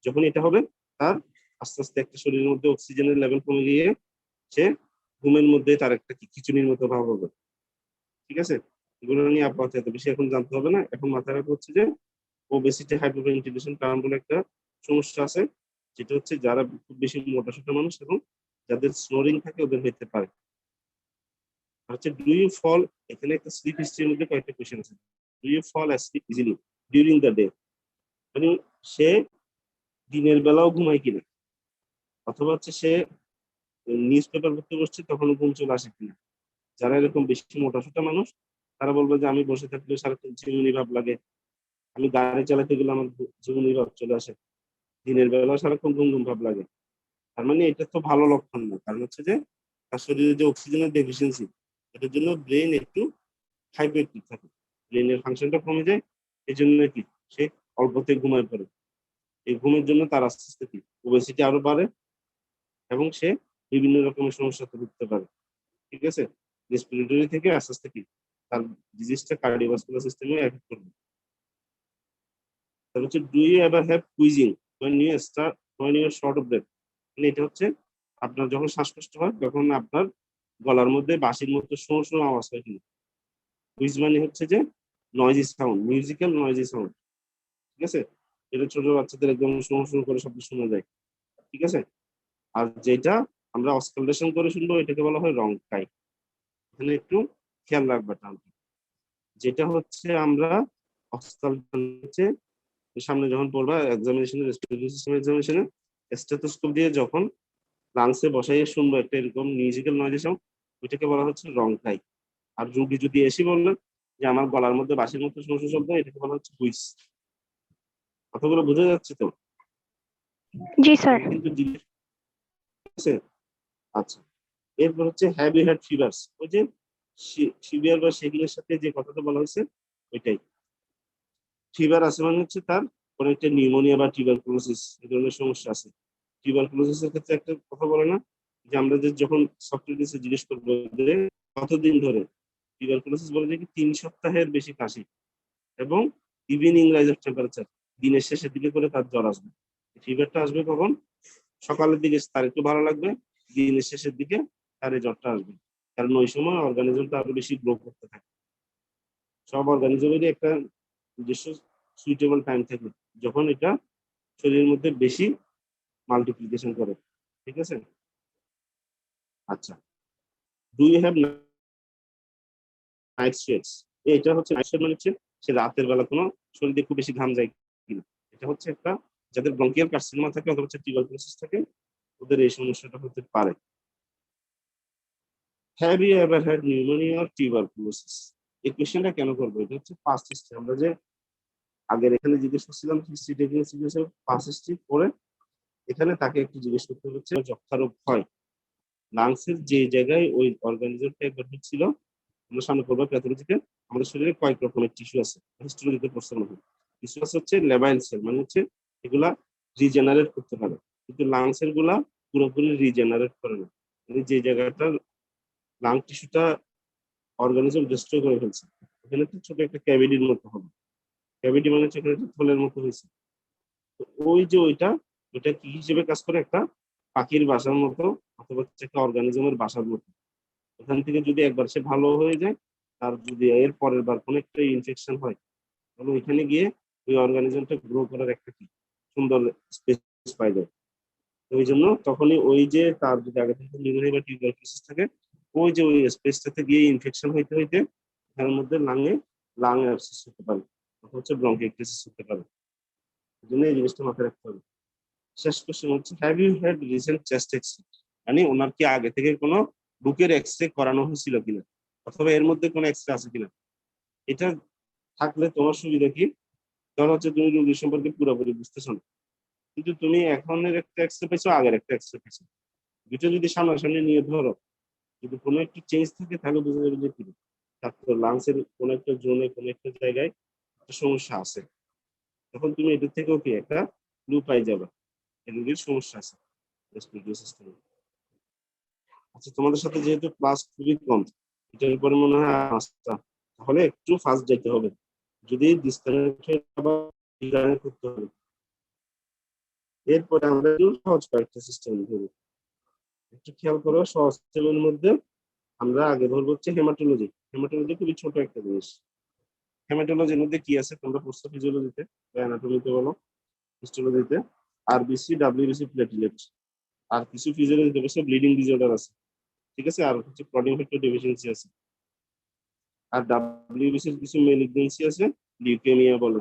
যখন এটা হবে, তার আস্তে আস্তে একটা শরীরের মধ্যে অক্সিজেনের লেভেল কমে গিয়ে সে ঘুমের মধ্যে তার একটা খিচুনির মতো ভাব হবে, ঠিক আছে? এগুলো নিয়ে আপাতত এত বেশি এখন জানতে হবে না। এখন মাথায় রাখা হচ্ছে যে ওবেসিটি হাইপোভেন্টিলেশন টার্ম বলে একটা সমস্যা আছে, যেটা হচ্ছে যারা খুব বেশি মোটাসোটা মানুষ এবং যাদের স্নোরিং থাকে ওদের হইতে পারে। আর হচ্ছে ডু ইউ ফল, এখানে একটা স্লিপ হিস্ট্রির মধ্যে কয়েকটা কোয়েশ্চেন আছে। Do you fall asleep easily during the day, মানে সে দিনের বেলাও ঘুমায় কিনা, অথবা হচ্ছে সে নিউজ পেপার পড়তে বসছে তখনও ঘুম চলে আসে কিনা। যারা এরকম বেশি মোটাসোটা মানুষ তারা বলবে যে আমি বসে থাকলে সারাক্ষণ ঝিমুনি ভাব লাগে, আমি গাড়ি চালাতে গেলে আমার ঝিমুনি ভাব চলে আসে, দিনের বেলা সারাক্ষণ ঘুম ঘুম ভাব লাগে। তার মানে এটা তো ভালো লক্ষণ না, কারণ হচ্ছে যে তার শরীরে যে অক্সিজেনের ডেফিসিয়েন্সি, এটার জন্য ব্রেন একটু হাইপারঅ্যাক্টিভ থাকে, ব্রেনের ফাংশনটা কমে যায়। এই জন্য কি সে অল্পতে ঘুমায় পড়ে। এই ঘুমের জন্য তার আস্তে আস্তে কি ওবেসিটি আরো বাড়ে এবং সে বিভিন্ন রকমের সমস্যাতে ভুগতে পারে, ঠিক আছে? রেসপিরেটরি থেকে আস্তে আস্তে কি তার ডিজিজটা কার্ডিওভাস্কুলার সিস্টেমে এফেক্ট করবে। তারপর হচ্ছে ডু ইউ এভার হ্যাভ কুইজিং when you are short of breath, মানে এটা হচ্ছে আপনার যখন শ্বাসকষ্ট হয় তখন আপনার গলার মধ্যে বাঁশির মতো শোঁ শোঁ আওয়াজ হয় কিনা। কুইজ মানে হচ্ছে যে noisy sound, musical noisy sound, ঠিক আছে? এটা ছোট বাচ্চাদের একদম শোঁ শোঁ করে শব্দ শোনা যায়, ঠিক আছে? আর যেটা আমরা অস্কালটেশন করে শুনবো এটাকে বলা হয় রংকাই। এখানে একটু খেয়াল রাখবা টার্মটা। যেটা হচ্ছে আমরা অস্কালটেশন হচ্ছে সামনে যখন পড়বা এক্সামিনেশনে, রেসপিরেটরি সিস্টেম এক্সামিনেশনে, স্টেথোস্কোপ দিয়ে যখন লাংসে বসাইয়ে শুনবো একটা এরকম মিউজিক্যাল নয়েজ সাউন্ড, ওইটাকে বলা হচ্ছে রংকাই। আর রুগী যদি এসে বললেন যে আমার গলার মধ্যে বাঁশির মতো শোঁ শোঁ শব্দ, এটাকে বলা হচ্ছে হুইস। কথাগুলো বোঝা যাচ্ছে তো? জি স্যার। আমি কিন্তু জিজ্ঞেস, ঠিক আছে? আচ্ছা, এরপর হচ্ছে হ্যাভ ইউ হ্যাড ফিভারস, ওই যে সিভিয়ার বা শেকিংয়ের সাথে যে কথাটা বলা হয়েছে ওইটাই। ফিভার আছে মানে হচ্ছে তার কোনো একটা নিউমোনিয়া বা টিউবারকুলোসিস এই ধরনের সমস্যা আছে। টিউবারকুলোসিসের ক্ষেত্রে একটা কথা বলে না যে আমরা যে যখন সক্রেটিসে জিজ্ঞেস করবো যে কতদিন ধরে, টিউবারকুলোসিস বলে যে কি 3 সপ্তাহের বেশি কাশি এবং ইভিনিং রাইজ অফ টেম্পারেচার, দিনের শেষের দিকে করে তার জ্বর আসবে। ফিভারটা আসবে কখন? সকালের দিকে তার একটু ভালো লাগবে, দিনের শেষের দিকে তার এই জ্বরটা আসবে, কারণ ওই সময় অর্গানিজমটা আরো বেশি গ্রো করতে থাকে। সব অর্গানিজমেরই একটা নিজস্ব সুইটেবল টাইম থাকে যখন এটা শরীরের মধ্যে বেশি মাল্টিপ্লিকেশন করে, ঠিক আছে? আচ্ছা, do you have night sweats, এটা হচ্ছে নাইট সোয়েট মানে হচ্ছে সে রাতের বেলা কোনো শরীরে খুব বেশি ঘাম যায় কিনা। এটা হচ্ছে একটা যাদের ব্রঙ্কিয়াল কার্সিনোমা থাকে অথবা হচ্ছে টিউবারকুলোসিস থাকে ওদের এই সমস্যাটা হতে পারে। Have you ever had pneumonia or tuberculosis, এই কোশ্চেনটা কেন করবো? এটা হচ্ছে পাস্ট হিস্ট্রি। আমরা যে আগের এখানে জিজ্ঞেস করছিলাম হিস্ট্রি টেকিং সিরিয়াসে পাস্ট হিস্ট্রি পড়ে, এখানে তাকে একটু জিজ্ঞেস করতে হচ্ছে যক্ষা রোগ হয় লাংসের যে জায়গায় ওই অর্গানিজমটা একবার ছিল। আমরা সামনে পড়বো প্যাথোলজিতে আমাদের শরীরে কয়েক রকমের টিস্যু আছে, হিস্টোলজিতে পড়ছে মনে হয়। টিস্যু আছে হচ্ছে লেবাইল সেল, মানে হচ্ছে এগুলা রিজেনারেট করতে পারে, কিন্তু লাংসের গুলা পুরোপুরি রিজেনারেট করে না। মানে যে জায়গাটা লাং টিস্যুটা অর্গানিজম ডিস্ট্রয় করে ফেলছে ওখানে তো ছোট একটা ক্যাভিটির মতো হবে। ক্যাভিটি মানে হচ্ছে এখানে একটা থলের মতো হয়েছে। তো ওই যে ওইটা কি হিসেবে কাজ করে? একটা পাখির বাসার মতো অথবা হচ্ছে একটা অর্গানিজমের বাসার মতো। ওখান থেকে যদি একবার সে ভালো হয়ে যায়, তার যদি এর পরের বার কোনো একটা ইনফেকশন হয় তাহলে ওইখানে গিয়ে ওই অর্গানিজমটা গ্রো করার একটা কি সুন্দর স্পেস পাই যায়। তো ওই জন্য তখনই ওই যে তার যদি আগে থেকে নিউমোনিয়া বা টিউবারকুলোসিস থাকে, ওই যে ওই স্পেসটাতে গিয়ে ইনফেকশন হইতে হইতে এর মধ্যে লাং অ্যাবসেস হতে পারে, অথবা হচ্ছে ব্রঙ্কিওক্টাসিস হতে পারে। এই জন্য এই জিনিসটা মাথায় রাখতে হবে। শেষ কোশ্চেন হচ্ছে have you had recent chest x-ray, মানে ওনার কি আগে থেকে কোনো বুকের এক্সরে করানো হয়েছিল কিনা, অথবা এর মধ্যে কোনো এক্সরে আছে কিনা। এটা থাকলে তোমার সুবিধা কি? ধরো হচ্ছে তুমি রোগীর সম্পর্কে পুরোপুরি বুঝতেছো না, কিন্তু তুমি এখনের একটা এক্সরে পেয়েছো, আগের একটা এক্সরে পেয়েছো, দুটো যদি সামনাসামনি নিয়ে ধরো, যদি কোনো একটু চেঞ্জ থাকে তাহলে বোঝা যাবে যে কি লাংসের কোনো একটা জোনে কোনো একটা জায়গায় একটা সমস্যা আছে। তখন তুমি এটার থেকেও কি একটা ক্লু পাই যাবে এই রোগীর সমস্যা আছে রেসপিরেটরি সিস্টেমে। আচ্ছা, তোমাদের সাথে যেহেতু ক্লাস খুবই কম, এটার উপরে মনে হয় আস্থা, তাহলে একটু ফাস্ট যেতে হবে, যদি ডিসকানেক্ট হয়ে আবার রিকানেক্ট করতে হবে। এরপরে আমরা একটু সহজ কয়েকটা সিস্টেম ধরবো, একটু খেয়াল করো। সহজ সিস্টেমের মধ্যে আমরা আগে ধরবো হচ্ছে হেমাটোলজি। হেমাটোলজি খুবই ছোট একটা জিনিস। হেমাটোলজির মধ্যে কি আছে তোমরা পড়ছো ফিজিওলজিতে বা অ্যানাটমিতে বলো, হিস্টোলজিতে? RBC, WBC, platelet. আর কিছু ফিজিওলজিতে বসে ব্লিডিং ডিসঅর্ডার আছে, ঠিক আছে, আর হচ্ছে ক্লটিং ফ্যাক্টর ডেফিসিয়েন্সি আছে। আর ডাব্লিউবিসির কিছু মেলিগনেন্সি আছে, লিউকেমিয়া বলে,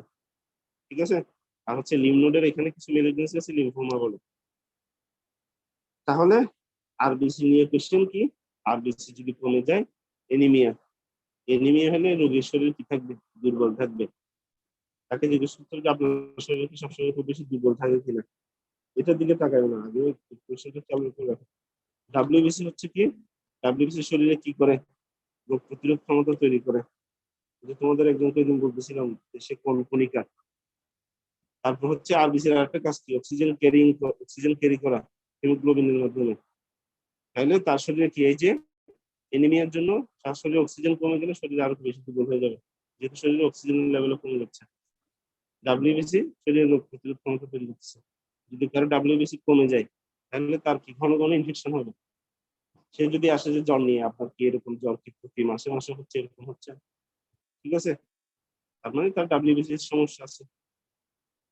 ঠিক আছে। আর হচ্ছে লিমনোডের এখানে কিছু মেলিগনেন্সি আছে, লিমফোমা বলে। তাহলে আরবিসি নিয়ে কোশ্চেন কি? আরবিসি যদি কমে যায়, এনিমিয়া। এনিমিয়া হলে রোগীর শরীর কি থাকবে? দুর্বল থাকবে। তাকে জিজ্ঞেস করতে হবে যে আপনার শরীরে কি সবসময় খুব বেশি দুর্বল থাকে কিনা। এটার দিকে তাকাবে না, আগে কোশ্চেনটা চালু করে রাখো। ডাব্লিউবিসি হচ্ছে কি? ডাব্লিউবিসি শরীরে কি করে? রোগ প্রতিরোধ ক্ষমতা তৈরি করে। যে তোমাদের একজনকে একদিন বলতেছিলাম যে সে কোন কণিকা। তারপর হচ্ছে আরবিসির আরেকটা কাজ কি? অক্সিজেন ক্যারি করা হিমোগ্লোবিনের মাধ্যমে। তাহলে তার শরীরে কি, এই যে এনিমিয়ার জন্য তার শরীরে অক্সিজেন কমে গেলে শরীরে আরো বেশি দুর্বল হয়ে যাবে, যেহেতু শরীরে অক্সিজেনের লেভেলও কমে যাচ্ছে। ডাব্লিউবিসি শরীরে রোগ প্রতিরোধ ক্ষমতা তৈরি করতেছে। যদি কারো ডাব্লিউবিসি কমে যায়, তাহলে তার কি ঘন ঘন ইনফেকশন হবে। সে যদি আসে যে জ্বর নিয়ে, আপনার কি এরকম জ্বর কি প্রতি মাসে মাসে হচ্ছে, এরকম হচ্ছে, ঠিক আছে, তার মানে তার ডাব্লিউবিসির সমস্যা আছে।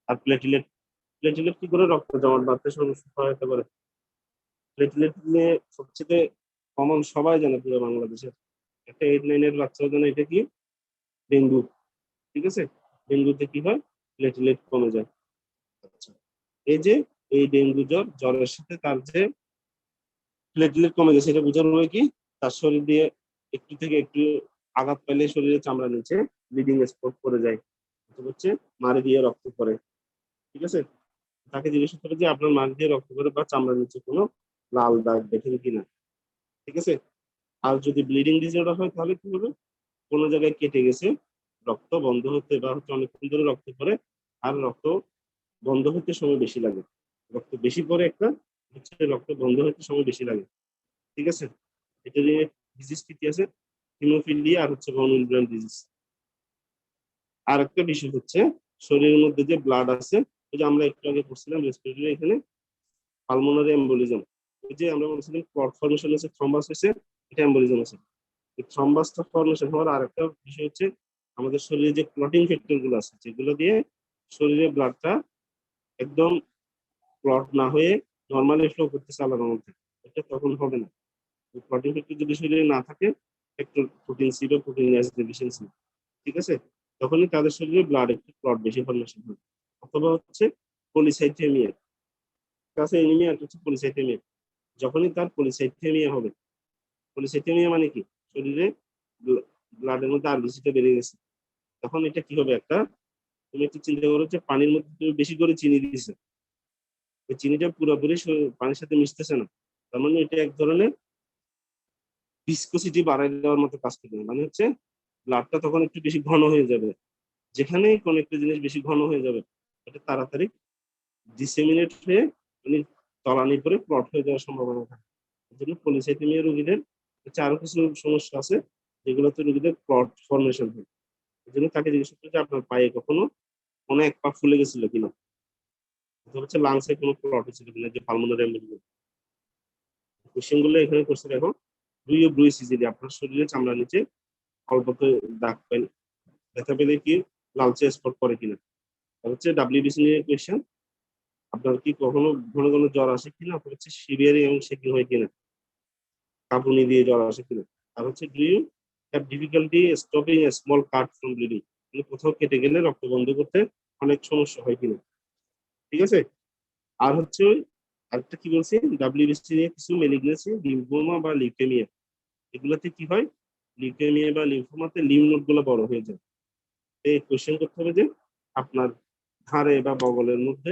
আর প্লেটলেট, প্লেটলেট কি করে? রক্ত জমাট বাঁধতে সহায়তা করে। প্লেটলেট নিয়ে সবচেয়ে কমন, সবাই জানে পুরো বাংলাদেশের, একটা 8-9 এর বাচ্চাও জানে এটা কি? ডেঙ্গু, ঠিক আছে। ডেঙ্গুতে কি হয়? প্লেটলেট কমে যায়। আচ্ছা, এই যে এই ডেঙ্গু জ্বরের সাথে তার যে প্লেটলেট কমে গেছে, এটা বোঝানো হয় কি? তার শরীর দিয়ে একটু থেকে একটু আঘাত পাইলে শরীরে চামড়া নিচে ব্লিডিং স্পট পড়ে যায়, হচ্ছে মারি দিয়ে রক্ত পড়ে, ঠিক আছে। তাকে জিজ্ঞেস করে যে আপনার মারি দিয়ে রক্ত পড়ে বা চামড়ার নিচে কোনো লাল দাগ দেখেন কিনা, ঠিক আছে। আর যদি ব্লিডিং ডিসঅর্ডার হয় তাহলে কি হবে? কোনো জায়গায় কেটে গেছে, রক্ত বন্ধ হতে বা হচ্ছে অনেকক্ষণ ধরে রক্ত পড়ে, আর রক্ত বন্ধ হতে সময় বেশি লাগে। রক্ত বেশি পড়ে একটা, হচ্ছে রক্ত বন্ধ হতে সময় বেশি লাগে, ঠিক আছে। এটা নিয়ে ডিজিজ কি আছে? হিমোফিলিয়া আর হচ্ছে ভন উইলব্রেন ডিজিজ। আর একটা বিষয় হচ্ছে শরীরের মধ্যে যে ব্লাড আছে, ওই যে আমরা একটু আগে পড়ছিলাম রেসপিরেটরি, এখানে পালমোনারি এম্বোলিজম, ওই যে আমরা বলছিলাম ক্লট ফর্মেশন হচ্ছে, থ্রম্বাস হয়েছে, এটা এম্বোলিজম আছে। এই থ্রম্বাসটা ফর্মেশন হওয়ার আরেকটা বিষয় হচ্ছে আমাদের শরীরে যে ক্লটিং ফ্যাক্টর গুলো আছে, যেগুলো দিয়ে শরীরে ব্লাডটা একদম ক্লট না হয়ে নর্মালি ফ্লো করতেছে আলাদার মধ্যে, এটা তখন হবে না। ক্লটিং ফ্যাক্টর যদি শরীরে না থাকে, একটু প্রোটিন সি বা প্রোটিন এস ডেফিসিয়েন্সি, ঠিক আছে, তখনই তাদের শরীরে ব্লাড একটু ক্লট বেশি ফর্মেশন হয়। অথবা হচ্ছে পলিসাইথেমিয়া, কাছে এনিমিয়া, হচ্ছে পলিসাইথেমিয়া। যখনই তার পলিসাইথেমিয়া হবে, পলিসাইথেমিয়া মানে কি? শরীরে ব্লাডের মধ্যে আরবিসিটা বেড়ে গেছে, তখন এটা কি হবে? একটা, তুমি একটু চিন্তা করো যে পানির মধ্যে তুমি বেশি করে চিনি দিয়েছে, ওই চিনিটা পুরোপুরি পানির সাথে মিশতেছে না, তার মানে এটা এক ধরনের ভিসকোসিটি বাড়াই দেওয়ার মতো কাজ করবে। মানে হচ্ছে ব্লাডটা তখন একটু বেশি ঘন হয়ে যাবে। যেখানেই কোনো একটা জিনিস বেশি ঘন হয়ে যাবে, এটা তাড়াতাড়ি ডিসেমিনেট হয়ে মানে তলানি পরে ক্লট হয়ে যাওয়ার সম্ভাবনা থাকে। এই জন্য পলিসাইথেমিয়া রোগীদের হচ্ছে আরো কিছু সমস্যা আছে, যেগুলোতে রোগীদের ক্লট ফর্মেশন হয়। এই জন্য তাকে জিজ্ঞেস করতে যে আপনার পায়ে কখনো কোনো এক পা ফুলে গেছিল কিনা, অথবা হচ্ছে লাংসে কোনো ক্লট হয়েছিল কিনা, যে পালমোনারি এম্বোলিজম। কোশ্চেন গুলো এখানে করছে দেখো। ডু ইউ ব্রুইস ইজিলি, আপনার শরীরে চামড়ার নিচে অল্প দাগ পাই, ব্যথা পেলে কি লালচে স্পট পরে কিনা। আর হচ্ছে ডাব্লিউবিসি নিয়ে কোয়েশ্চেন, আপনার কি কখনো ঘন ঘন জ্বর আসে কিনা, অথবা হচ্ছে সিভিয়ারি এবং শেকিং হয় কিনা, কাঁপুনি দিয়ে জ্বর আসে কিনা। আর হচ্ছে do you have difficulty stopping a small cut from bleeding, মানে কোথাও কেটে গেলে রক্ত বন্ধ করতে অনেক সমস্যা হয় কিনা, ঠিক আছে। আর হচ্ছে ওই আরেকটা কি বলছি, ডাব্লিউবিসি নিয়ে কিছু মেলিগনেন্সি, লিম্ফোমা বা লিউকেমিয়া, এগুলোতে কি হয়? লিউকেমিয়া বা লিম্ফোমাতে লিম্ফ নোড গুলো বড় হয়ে যায়। এই কোশ্চেন করতে হবে যে আপনার ঘাড়ে বা বগলের মধ্যে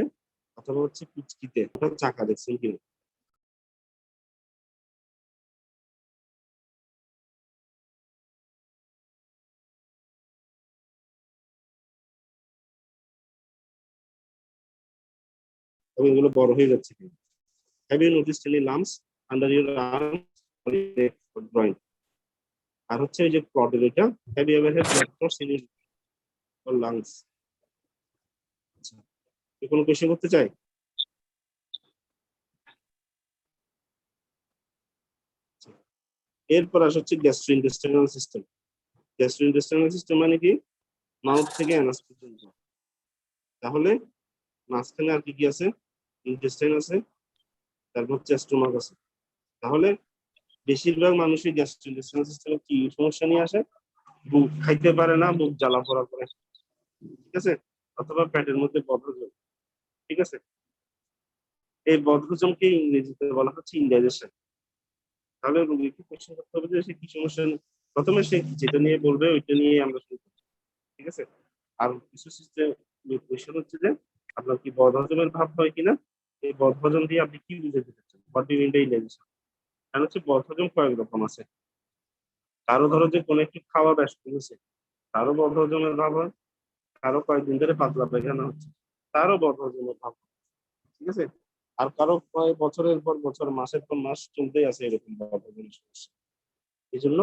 অথবা হচ্ছে পুচকিতে ওটা চাকা দেখছেন কিনা। এবং এগুলো বড় হয়ে যাচ্ছে কিনা। Have you noticed any lumps under your arm drawing? আর হচ্ছে এই যে প্লটের এটা, have you ever had blood clots in your lungs? আচ্ছা, কোনো কোয়েশ্চেন করতে চাই? এরপর আসা হচ্ছে গ্যাস্ট্রোইন্টেস্টাইনাল সিস্টেম। গ্যাস্ট্রোইন্টেস্টাইনাল সিস্টেম মানে কি? মাউথ থেকে অ্যানাস পর্যন্ত। তাহলে মাঝখানে আর কি কি আছে? ইন্টেস্টাইন আছে, তারপর হচ্ছে স্টোমাক আছে। তাহলে বেশিরভাগ মানুষই গ্যাস্ট্রোইন্টেস্টাইনাল সিস্টেমে কি সমস্যা নিয়ে আসে? বুক খাইতে পারে না, বুক জ্বালা পোড়া করে, ঠিক আছে, অথবা পেটের মধ্যে বদহজম, ঠিক আছে। এই বদহজমকে ইংরেজিতে বলা হচ্ছে ইনডাইজেশন। তাহলে রোগীকে কোশ্চেন করতে হবে যে সে কি সমস্যা, প্রথমে সে যেটা নিয়ে বলবে ওইটা নিয়ে আমরা শুনবো, ঠিক আছে। আর কিছু সিস্টেম কোশ্চেন হচ্ছে যে আপনার কি বদহজমের ভাব হয় কিনা, এই বদহজম দিয়ে আপনি কি বুঝাতে চাচ্ছেন, what do you mean by indigestion. কারণ হচ্ছে বদহজম কয়েক রকম আছে। কারো ধরো যে কোনো একটু খাওয়া ব্যস্ত হয়েছে, তারও বদহজমের ভাব হয়। কারো কয়েকদিন ধরে পাতলা পায়খানা হচ্ছে, তারও বদহজমের ভাব হয়, ঠিক আছে। আর কারো কয়েক বছরের পর বছর, মাসের পর মাস চলতেই আছে এরকম বদহজমের সমস্যা। এই জন্য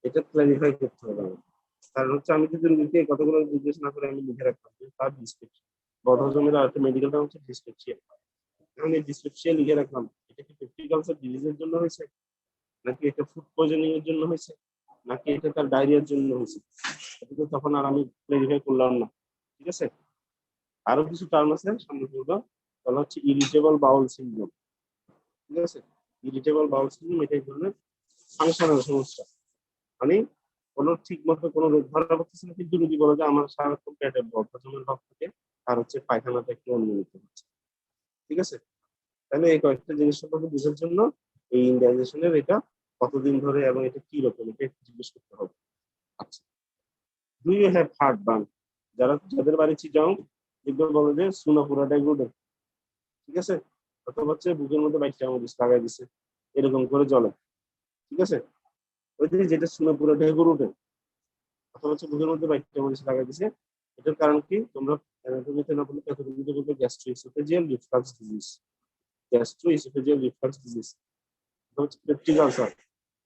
এটা ক্লারিফাই করতে হবে আমাকে। কারণ হচ্ছে আমি যদি রোগীকে এই কথাগুলো জিজ্ঞেস না করে আমি লিখে রাখতাম যে তার ডিসপেপসিয়া, বদহজমের আর একটা মেডিকেল টার্ম হচ্ছে ডিসপেপসিয়া। এখন এই ডিসপেপসিয়া লিখে রাখলাম, এটা কি পেপটিক আলসার ডিজিজের জন্য হয়েছে, নাকি এটা ফুড পয়জনিং এর জন্য হয়েছে, নাকি এটা তার ডায়রিয়ার জন্য হয়েছে, এটা তো তখন আর আমি ক্লারিফাই করলাম না, ঠিক আছে। আরো কিছু টার্ম আছে সামনে বলবো, বলা হচ্ছে ইরিটেবল বাউল সিনড্রোম, ঠিক আছে। ইরিটেবল বাউল সিনড্রোম এটা এক ধরনের ফাংশনাল সমস্যা, মানে কোনো ঠিক মতো কোনো রোগ ধরা পড়তেছে না, কিন্তু রোগী বলে যে আমার সারাক্ষণ পেটে বদহজমের ভাব থাকে, আর হচ্ছে পায়খানাটা একটু অনিয়মিত হচ্ছে, ঠিক আছে। তাহলে এই কয়েকটা জিনিস সম্পর্কে বোঝার জন্য এই ইনডাইজেশনের এটা কতদিন ধরে এবং এটা কি রকম এটা একটু জিজ্ঞেস করতে হবে। আচ্ছা, do you have heartburn? যাদের বাড়ি চিটাং, দেখবে বলে যে সুনা পুরাটাই গুড়ে, ঠিক আছে, অথবা হচ্ছে বুকের মধ্যে বাইকটা মরিচ লাগাই দিছে, এরকম করে জ্বলে, ঠিক আছে। ওই যে যেটা সুনা পুরাটাই গুড়ে, অথবা হচ্ছে বুকের মধ্যে বাইকটা মরিচ লাগাই দিছে, এটার কারণ কি তোমরা অ্যানাটমিতে না বললে প্যাথোলজিতে বলবে gastro-oesophageal reflux disease. Gastro-oesophageal reflux disease হচ্ছে পেপটিক আলসার,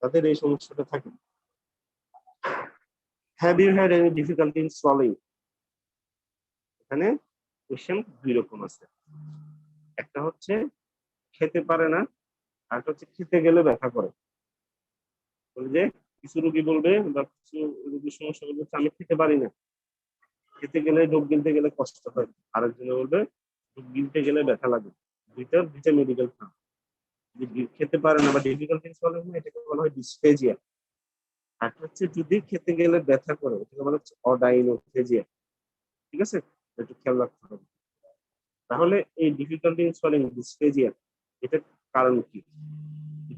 তাদের এই সমস্যাটা থাকে। Have you had any difficulty in swallowing? এখানে কোশ্চেন দুই রকম আছে, একটা হচ্ছে খেতে পারে না, আর হচ্ছে খেতে গেলে ব্যথা করে। বলে যে কিছু রোগী বলবে বা কিছু রোগীর সমস্যা বলবে হচ্ছে, আমি খেতে পারি না, খেতে গেলে ঢোক গিলতে গেলে কষ্ট হয়। আরেকজনে বলবে ঢোক গিলতে গেলে ব্যথা লাগে। দুইটা মেডিকেল টার্ম। খেতে পারে না বা ডিফিকাল্টি ইন সোয়ালিং, এটাকে বলা হয় ডিসফেজিয়া। আর হচ্ছে যদি খেতে গেলে ব্যথা করে, এটাকে বলা হচ্ছে অডাইনোফেজিয়া, ঠিক আছে, একটু খেয়াল রাখতে হবে। তাহলে এই ডিফিকাল্টি ইন সোয়ালিং ডিসফেজিয়া, এটার কারণ কি?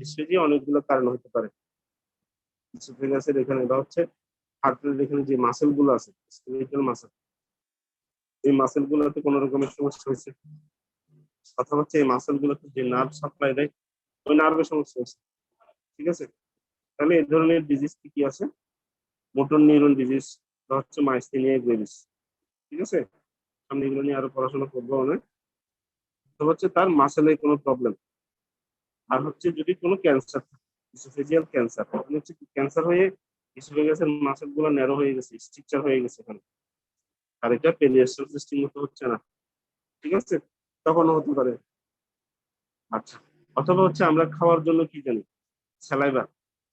ডিসফেজিয়া অনেকগুলো কারণ হতে পারে। ইসোফেগাসের এখানে বা হচ্ছে হার্টের এখানে যে মাসেল গুলো আছে, স্কেলেটাল মাসেল, এই মাসেল গুলোতে কোনো রকমের সমস্যা হয়েছে, অথবা হচ্ছে এই মাসেল গুলোতে যে নার্ভ সাপ্লাই দেয় ওই নার্ভের সমস্যা হয়েছে, ঠিক আছে। তাহলে এই ধরনের ডিজিজ কি কি আছে? মোটর নিউরন ডিজিজ বা হচ্ছে মাইসথেনিয়া গ্রেভিস, ঠিক আছে। আমি এগুলো নিয়ে আরো পড়াশোনা করবো অনেক। তো হচ্ছে তার মাসেলের কোনো প্রবলেম, আর হচ্ছে যদি কোনো ক্যান্সার থাকে, ইসোফেজিয়াল ক্যান্সার, মানে হচ্ছে ক্যান্সার হয়ে ইসোফেগাসের মাসেল গুলো ন্যারো হয়ে গেছে, স্ট্রাকচার হয়ে গেছে এখানে, আর এটা পেরিয়াস্টাল সিস্টেম মতো হচ্ছে না, ঠিক আছে, তখনও হতে পারে। আচ্ছা, অথবা হচ্ছে আমরা খাওয়ার জন্য কি জানি, স্যালাইভা,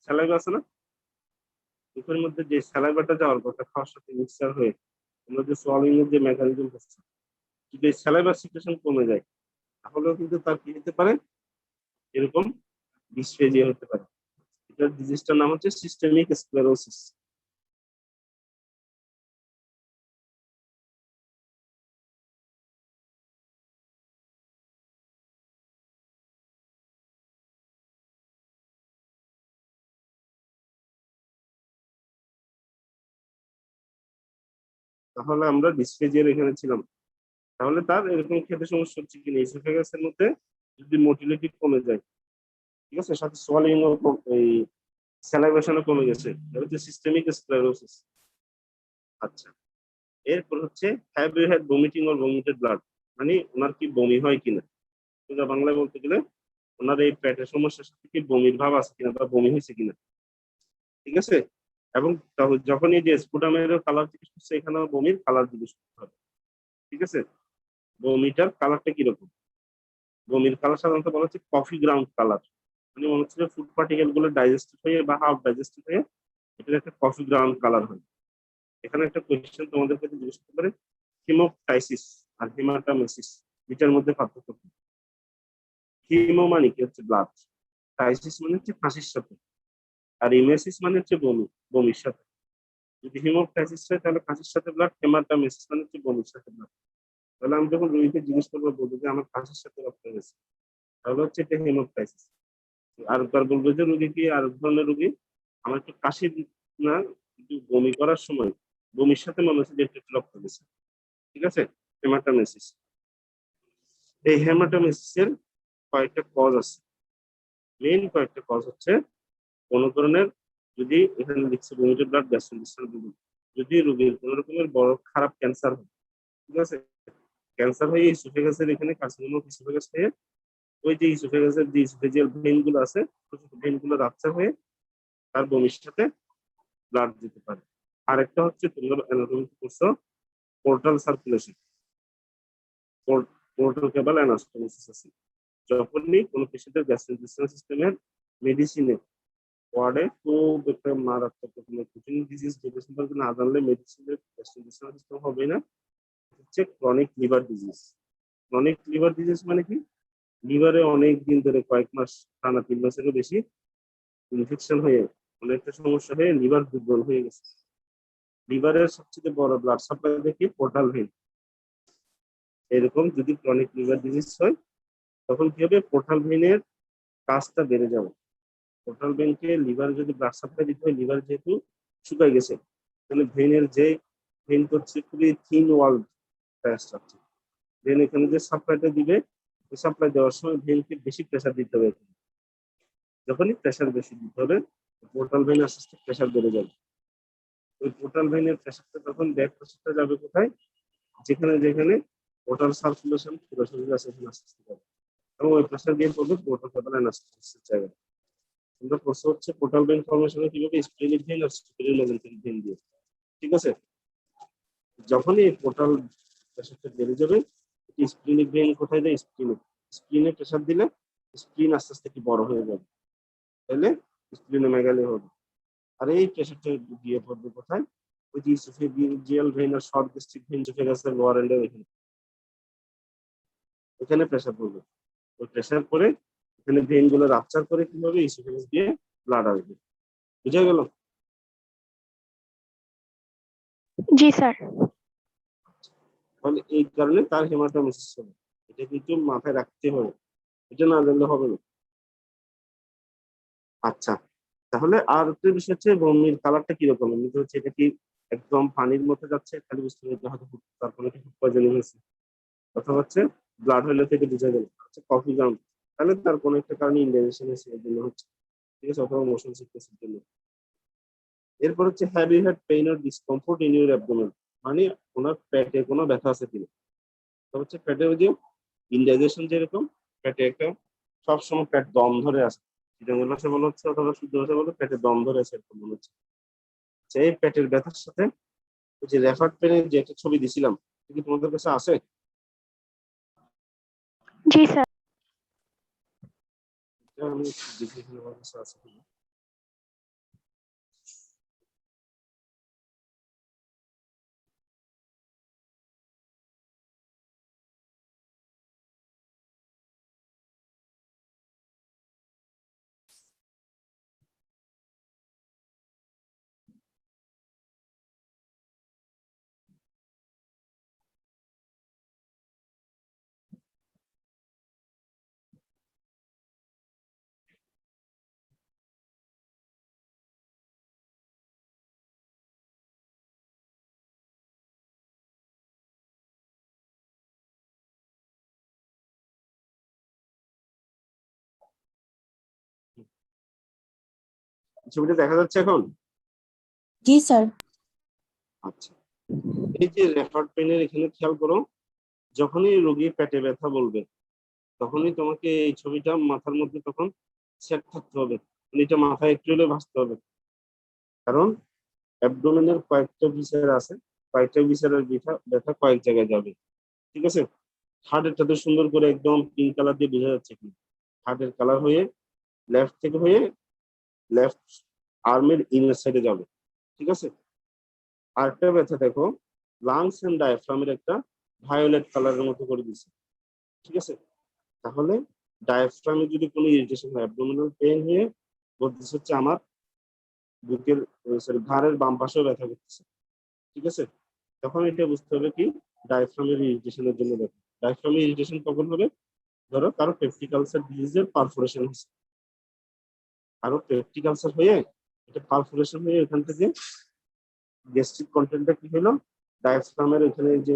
স্যালাইভা আছে না, মুখের মধ্যে যে স্যালাইভাটা যাওয়ার কথা খাওয়ার সাথে মিক্সচার হয়ে আমরা যে সোয়ালিং এর যে মেকানিজম হচ্ছে, যদি স্যালাইভার সিচুয়েশন কমে যায়, তাহলেও কিন্তু তার কি হতে পারে, এরকম ডিসফেজিয়া হতে পারে। এটার ডিজিজটার নাম হচ্ছে সিস্টেমিক স্ক্লেরোসিস। তাহলে আমরা ডিসফেজিয়ার এখানে ছিলাম। তাহলে তার এরকম খেতে সমস্যা হচ্ছে কিনা, ইসোফেগাসের মধ্যে যদি মোটিলিটি কমে যায়, ঠিক আছে, সাথে সোয়ালিং ও এই স্যালাইভেশনও কমে গেছে, এটা হচ্ছে সিস্টেমিক স্ক্লেরোসিস। আচ্ছা, এরপর হচ্ছে have you had vomiting or vomited blood? মানে ওনার কি বমি হয় কিনা, সোজা বাংলায় বলতে গেলে ওনার এই পেটের সমস্যার সাথে কি বমির ভাব আছে কিনা বা বমি হয়েছে কিনা, ঠিক আছে। এবং যখন এই যে স্পুটামের কালার জিজ্ঞেস করছে, এখানে বমির কালার জিজ্ঞেস করতে হবে, ঠিক আছে। বমিটার কালারটা কিরকম, বমির কালার সাধারণত বলা হচ্ছে কফি গ্রাউন্ড কালার, মানে মনে হচ্ছে ফুড পার্টিকেল গুলো ডাইজেস্টেড হয়ে বা হাফ ডাইজেস্টেড হয়ে এটার একটা কফি গ্রাউন্ড কালার হয়। এখানে একটা কোয়েশ্চেন তোমাদের কাছে জিজ্ঞেস করতে পারে, হিমোপটাইসিস আর হেমাটামেসিস এটার মধ্যে পার্থক্য কি? হিমো মানে কি হচ্ছে ব্লাড, টাইসিস মানে হচ্ছে কাশির সাথে, আর ইমেসিস মানে হচ্ছে বমি, বমির সাথে। যদি হিমোপটাইসিস হয় তাহলে কাশির সাথে ব্লাড, হেমাটামেসিস মানে হচ্ছে বমির সাথে ব্লাড। তাহলে আমি যখন রোগীকে জিজ্ঞেস করবো, বলবো যে আমার কাশির সাথে রক্ত গেছে, তাহলে হচ্ছে এটা হেমোপটাইসিস। আর একবার বলবো যে রোগী কি আর এক ধরনের রোগী, আমার একটু কাশি না, কিন্তু বমি করার সময় বমির সাথে মনে হচ্ছে যে একটু একটু রক্ত গেছে, ঠিক আছে, হেমাটামেসিস। এই হেমাটোমেসিসের কয়েকটা কজ আছে, মেইন কয়েকটা কজ হচ্ছে কোন ধরনের, যদি এখানে লিখছে ভমিটেড ব্লাড গ্যাস্ট্রোইন্টেস্টাইনাল, যদি রোগীর কোন রকমের বড় খারাপ ক্যান্সার হয়, ঠিক আছে, ক্যান্সার হয়ে ইসোফেগাসের এখানে কার্সিনোমা ইসোফেগাস হয়ে ওই যে ইসোফেগাসের যে ইসোফেজিয়াল ভেইন গুলো আছে, ছোট ছোট ভেইন গুলো রাপচার হয়ে তার বমির সাথে ব্লাড যেতে পারে। আরেকটা হচ্ছে তোমরা অ্যানাটমি করছো পোর্টাল সার্কুলেশন, পোর্টাল কেবল অ্যানাস্টোমোসিস আছে। যখনই কোনো পেশেন্টের গ্যাস্ট্রোইন্টেস্টাইনাল সিস্টেমের মেডিসিনে ওয়ার্ডে খুব একটা মারাত্মক কোনো রুটিন ডিজিজ যেটা সম্পর্কে না জানলে মেডিসিনের গ্যাস্ট্রোইন্টেস্টাইনাল সিস্টেম হবে না, হচ্ছে chronic liver disease. Chronic liver disease মানে কি, লিভারে অনেক দিন ধরে কয়েক মাস, টানা 3 মাসেরও বেশি ইনফেকশন হয়ে অনেকটা সমস্যা হয়ে লিভার দুর্বল হয়ে গেছে। লিভারের সবচেয়ে বড় ব্লাড সাপ্লাই দেখি পোর্টাল ভেইন। এরকম যদি ক্রনিক লিভার ডিজিজ হয়, তখন কি হবে, পোর্টাল ভেইনের কাজটা বেড়ে যাবে। পোর্টাল ভেইনকে লিভার যদি ব্লাড সাপ্লাই দিতে হয়, লিভার যেহেতু শুকায় গেছে, তাহলে ভেইনের যে ভেইন হচ্ছে খুবই থিন ওয়াল স্ট্রাকচার, ভেইন এখানে যে সাপ্লাইটা দিবে, ওই সাপ্লাই দেওয়ার সময় ভেইনকে বেশি প্রেসার দিতে হবে। যখনই প্রেসার বেশি দিতে হবে, পোর্টাল ভেইন আস্তে আস্তে প্রেসার বেড়ে যাবে। ওই পোর্টাল ভেইনের প্রেসারটা তখন ব্যাক প্রেসারটা যাবে কোথায়, যেখানে যেখানে পোর্টাল সার্কুলেশন পুরো শরীরে আছে সেখানে আস্তে আস্তে যাবে, এবং ওই প্রেসার দিয়ে পড়বে পোর্টাল কেবল অ্যানাস্টোমোসিসের জায়গায়। আমরা প্রশ্ন হচ্ছে পোর্টাল ভেইন ফর্মেশনে কিভাবে, স্প্লেনিক ভেইন আর সুপিরিয়র মেসেঞ্টারিক ভেইন দিয়ে, ঠিক আছে। যখনই পোর্টাল প্রেসারটা বেড়ে যাবে, স্প্লিনিক ভেইন কোথায় যায়, স্প্লিনে প্রেসার দিলে স্প্লিন আস্তে আস্তে কি বড় হয়ে যাবে, তাহলে স্প্লিনোমেগালি হবে। আর এই প্রেসারটা গিয়ে পড়বে কোথায়, ওই যে ইসোফেজিয়াল ভেইন আর শর্ট গ্যাস্ট্রিক ভেইন ইসোফেগাসের লোয়ার এন্ডে, এখানে প্রেসার পড়বে। ওই প্রেসার পরে এখানে ভেইন গুলো রাপচার করে কিভাবে ইসোফেগাস দিয়ে ব্লাড আসবে, বুঝা গেল? জি স্যার। তাহলে এই কারণে তার হেমাটোমেসিস হবে, এটা কিন্তু মাথায় রাখতে হবে, এটা না জানলে হবে না। আচ্ছা, তাহলে আর একটা বিষয় হচ্ছে বমির কালারটা কিরকম, এমনিতে হচ্ছে এটা কি একদম পানির মধ্যে যাচ্ছে, খালি বুঝতে হবে যে হয়তো তারপরে কি ফুড পয়জনিং হয়েছে, অথবা হচ্ছে ব্লাড হইলে থেকে বোঝা গেল হচ্ছে কফি গ্রাউন্ড, তাহলে তার কোনো একটা কারণে ইনডাইজেশন হয়েছে এর জন্য হচ্ছে, ঠিক আছে, অথবা মোশন সিকনেসের জন্য। এরপর হচ্ছে have you had pain or discomfort in your abdomen, মানে ওনার পেটে কোনো ব্যথা আছে কিনা। তো হচ্ছে পেটে ওই যে ইনডাইজেশন যেরকম, পেটে একটা সবসময় পেট দম ধরে আছে, চিটাঙ্গের ভাষা বলা হচ্ছে অথবা শুদ্ধ ভাষা বলে পেটে দম ধরে আছে এরকম মনে হচ্ছে। সেই পেটের ব্যথার সাথে ওই যে রেফার পেনের যে একটা ছবি দিছিলাম, এটা কি তোমাদের কাছে আছে? জি স্যার। এটা আমি একটু দেখি এখানে আমার কাছে আছে কিনা। ছবিটা দেখা যাচ্ছে এখন? জি স্যার। আচ্ছা, এই যে রেফার পেনের এখানে খেয়াল করো, যখনই রোগী পেটে ব্যথা বলবে তখনই তোমাকে এই ছবিটা মাথার মধ্যে তখন সেট থাকতে হবে, মানে এটা মাথায় একটু হলে ভাসতে হবে। কারণ অ্যাবডোমেনের কয়েকটা ভিসার আছে, কয়েকটা ভিসারের ব্যথা ব্যথা কয়েক জায়গায় যাবে। ঠিক আছে, হার্টেরটা তো সুন্দর করে একদম পিঙ্ক কালার দিয়ে বোঝা যাচ্ছে কি হার্টের কালার হয়ে লেফট থেকে হয়ে লেফট আর্মের ইনার সাইডে যাবে। ঠিক আছে, আরেকটা ব্যথা দেখো, লাংস এন্ড ডায়াফ্রামের একটা ভায়োলেট কালারের মতো করে দিচ্ছে। ঠিক আছে, তাহলে ডায়াফ্রামে যদি কোনো ইরিটেশন হয়, অ্যাবডোমিনাল পেইন হয়ে বলতেছে হচ্ছে আমার বুকের সরি ঘাড়ের বাম পাশেও ব্যথা করতেছে। ঠিক আছে, তখন এটা বুঝতে হবে কি ডায়াফ্রামের ইরিটেশনের জন্য ব্যথা। ডায়াফ্রামের ইরিটেশন কখন হবে? ধরো কারো পেপটিক আলসার ডিজিজের পারফোরেশন হচ্ছে, কারো পেপটিক আলসার হয়ে এটা পারফোরেশন হয়ে এখান থেকে গ্যাস্ট্রিক কন্টেন্টটা কি হলো, ডায়াফ্রামের এখানে যে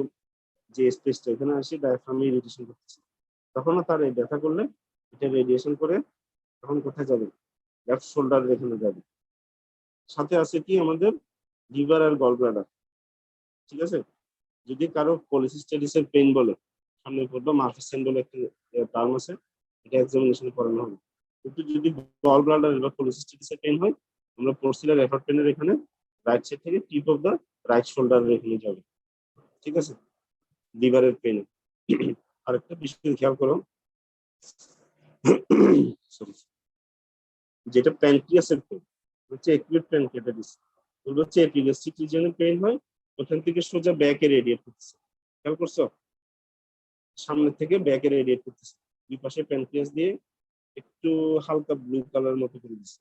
যে স্পেসটা এখানে আসে ডায়াফ্রামে ইরিটেশন করতেছে, তখনও তার এই ব্যথা করলে এটা রেডিয়েশন করে তখন কোথায় যাবে? লেফট শোল্ডার এখানে যাবে। সাথে আছে কি আমাদের লিভার আর গল ব্লাডার। ঠিক আছে, যদি কারো পলিসিস্টাইটিসের পেইন বলে সামনে পড়লো মার্ফিসেন বলে একটা টার্ম আছে, এটা এক্সামিনেশনে পড়ানো হবে। কিন্তু যদি গল ব্লাডার বা পলিসিস্টাইটিসের পেইন হয় আমরা পড়ছিলাম রেফার পেনের এখানে রাইট সাইড থেকে টিপ অফ দা রাইট শোল্ডারের এখানে যাবে। ঠিক আছে, লিভারের পেইনে আরেকটা বিষয় খেয়াল করো sorry, যেটা প্যানক্রিয়াসের পেইন হচ্ছে একিউট প্যানক্রিয়াটাইটিস, ওগুলো হচ্ছে এপিগাস্ট্রিক রিজিয়নের পেইন হয়, ওখান থেকে সোজা ব্যাকে রেডিয়েট করতেছে। খেয়াল করছো, সামনে থেকে ব্যাকে রেডিয়েট করতেছে, দুই পাশে প্যানক্রিয়াস দিয়ে একটু হালকা ব্লু কালার মতো করে দিচ্ছে।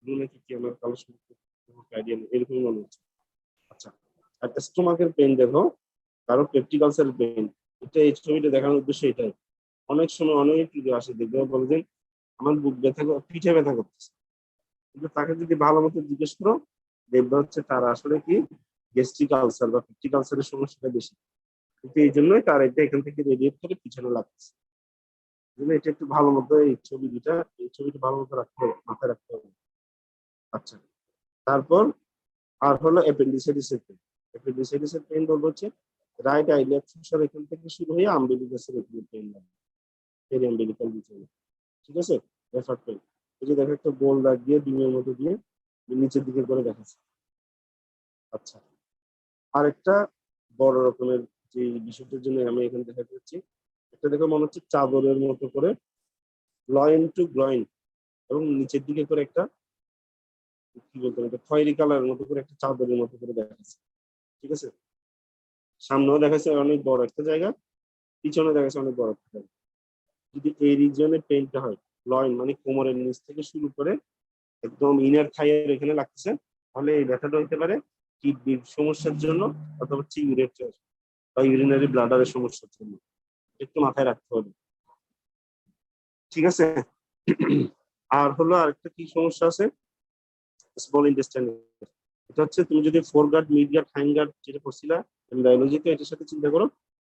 ব্লু নাকি কি আমার কালার আইডিয়া নেই, এরকম মনে হচ্ছে। আচ্ছা, আর স্টোমাকের পেইন দেখো, কারো পেপটিক আলসারের পেইন, এটা এই ছবিটা দেখানোর উদ্দেশ্য এটাই। অনেক সময় অনেক রোগী আসে দেখবে বলে যে আমার বুক ব্যথা পিঠে ব্যথা করতেছে, কিন্তু তাকে যদি ভালো মতো জিজ্ঞেস করো দেখবে হচ্ছে তার আসলে কি গ্যাস্ট্রিক আলসার বা পেপটিক আলসারের সমস্যাটা বেশি, কিন্তু এই জন্যই তার এটা এখান থেকে রেডিয়েট করে পিছনে লাগছে। এটা একটু ভালো মতো এই ছবিটা ভালো মতো রাখতে হবে, মাথায় রাখতে হবে। আচ্ছা, তারপর আর হলো অ্যাপেন্ডিসাইটিসের পেইন। অ্যাপেন্ডিসাইটিসের পেইন বলবো হচ্ছে রাইট আইলিয়ার ফুসার এখান থেকে শুরু হয়ে আম্বিলিকাসের এখানে পেইন লাগে, পেরিয়াম্বিলিকাল রিজিয়নে। ঠিক আছে, রেফার পেইন। এই যে দেখো একটা গোল দাগ দিয়ে ডিমের মধ্যে দিয়ে নিচের দিকে করে দেখাচ্ছে। আচ্ছা, আরেকটা বড় রকমের যে বিষয়টার জন্য আমি এখানে দেখা যাচ্ছি, একটা দেখে মনে হচ্ছে চাদরের মতো করে লয়েন টু গ্লয়েন এবং নিচের দিকে করে একটা কি বলতো একটা খয়েরি কালারের মতো করে একটা চাদরের মতো করে দেখাচ্ছে। ঠিক আছে, সামনেও দেখাচ্ছে অনেক বড় একটা জায়গা, পিছনে দেখাচ্ছে অনেক বড় একটা জায়গা। যদি এই রিজিয়নে পেইনটা হয়, লয়েন মানে কোমরের নিচ থেকে শুরু করে একদম ইনার থাইয়ের এখানে লাগতেছে, তাহলে এই ব্যথাটা হইতে পারে কিডনির সমস্যার জন্য অথবা হচ্ছে ইউরেটার বা ইউরিনারি ব্লাডারের সমস্যার জন্য। একটু মাথায় রাখতে হবে। ঠিক আছে, আর হলো আরেকটা কি সমস্যা আছে স্মল ইন্টেস্টাইন, এটা হচ্ছে তুমি যদি foregut midgut hindgut যেটা করছিলা বায়োলজিতে এটার সাথে চিন্তা করো,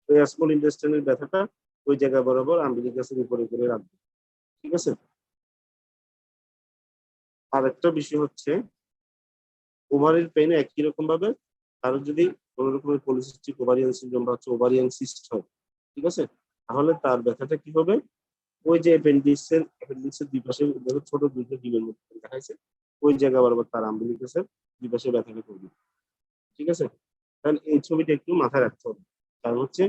ওই স্মল ইন্টেস্টাইনের ব্যথাটা ওই জায়গা বরাবর আম্বিলিকাসের উপরে করে রাখবে। ঠিক আছে, আর একটা বিষয় হচ্ছে ওভারির পেইনে একই রকম ভাবে কারো যদি কোনো রকমের পলিসিস্টিক ওভারিয়ান সিনড্রোম বা হচ্ছে ওভারিয়ান সিস্ট হয়, ঠিক আছে, তাহলে তার ব্যথাটা কি হবে, ওই যে অ্যাপেন্ডিক্সের দুই পাশে ছোট দুইটা ডিমের মধ্যে দেখাইছে, ওই জায়গা বরাবর তার আম্বিলিকাসের দুই পাশে ব্যথাটা করবে। ঠিক আছে, তাহলে এই ছবিটা একটু মাথায় রাখতে হবে। কারণ হচ্ছে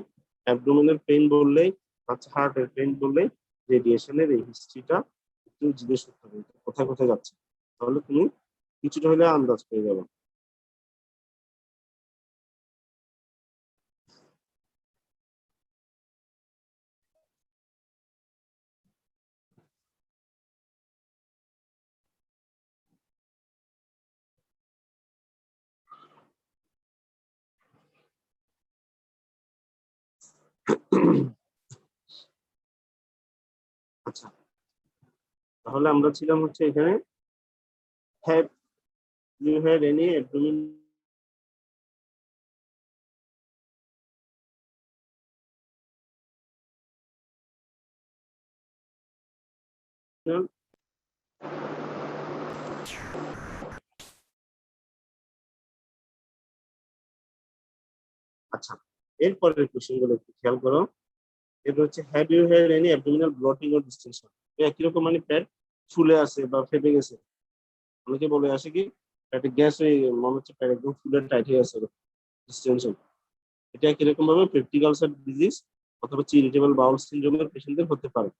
অ্যাবডোমিনাল পেইন বললেই আচ্ছা হার্টের পেইন বললেই রেডিয়েশনের এই হিস্ট্রিটা একটু জিজ্ঞেস করতে হবে কোথায় কোথায় যাচ্ছে, তাহলে তুমি কিছুটা হলে আন্দাজ পেয়ে যাবে। আচ্ছা, তাহলে আমরা ছিলাম হচ্ছে এখানে have you had any abdominal আচ্ছা এরপরের কোশ্চেন গুলো একটু খেয়াল করো। এটা হচ্ছে have you had any abdominal bloating or distension. একই রকম মানে পেট ফুলে আছে বা ফেটে গেছে, অনেকে বলে আসে কি পেটে গ্যাস হয়ে মনে হচ্ছে পেট একদম ফুলে টাইট হয়ে আছে, ডিস্টেনশন। এটা কিরকম ভাবে পেপটিক আলসার ডিজিজ অথবা ইরিটেবল বাউল সিনড্রোমের পেশেন্টদের হতে পারে।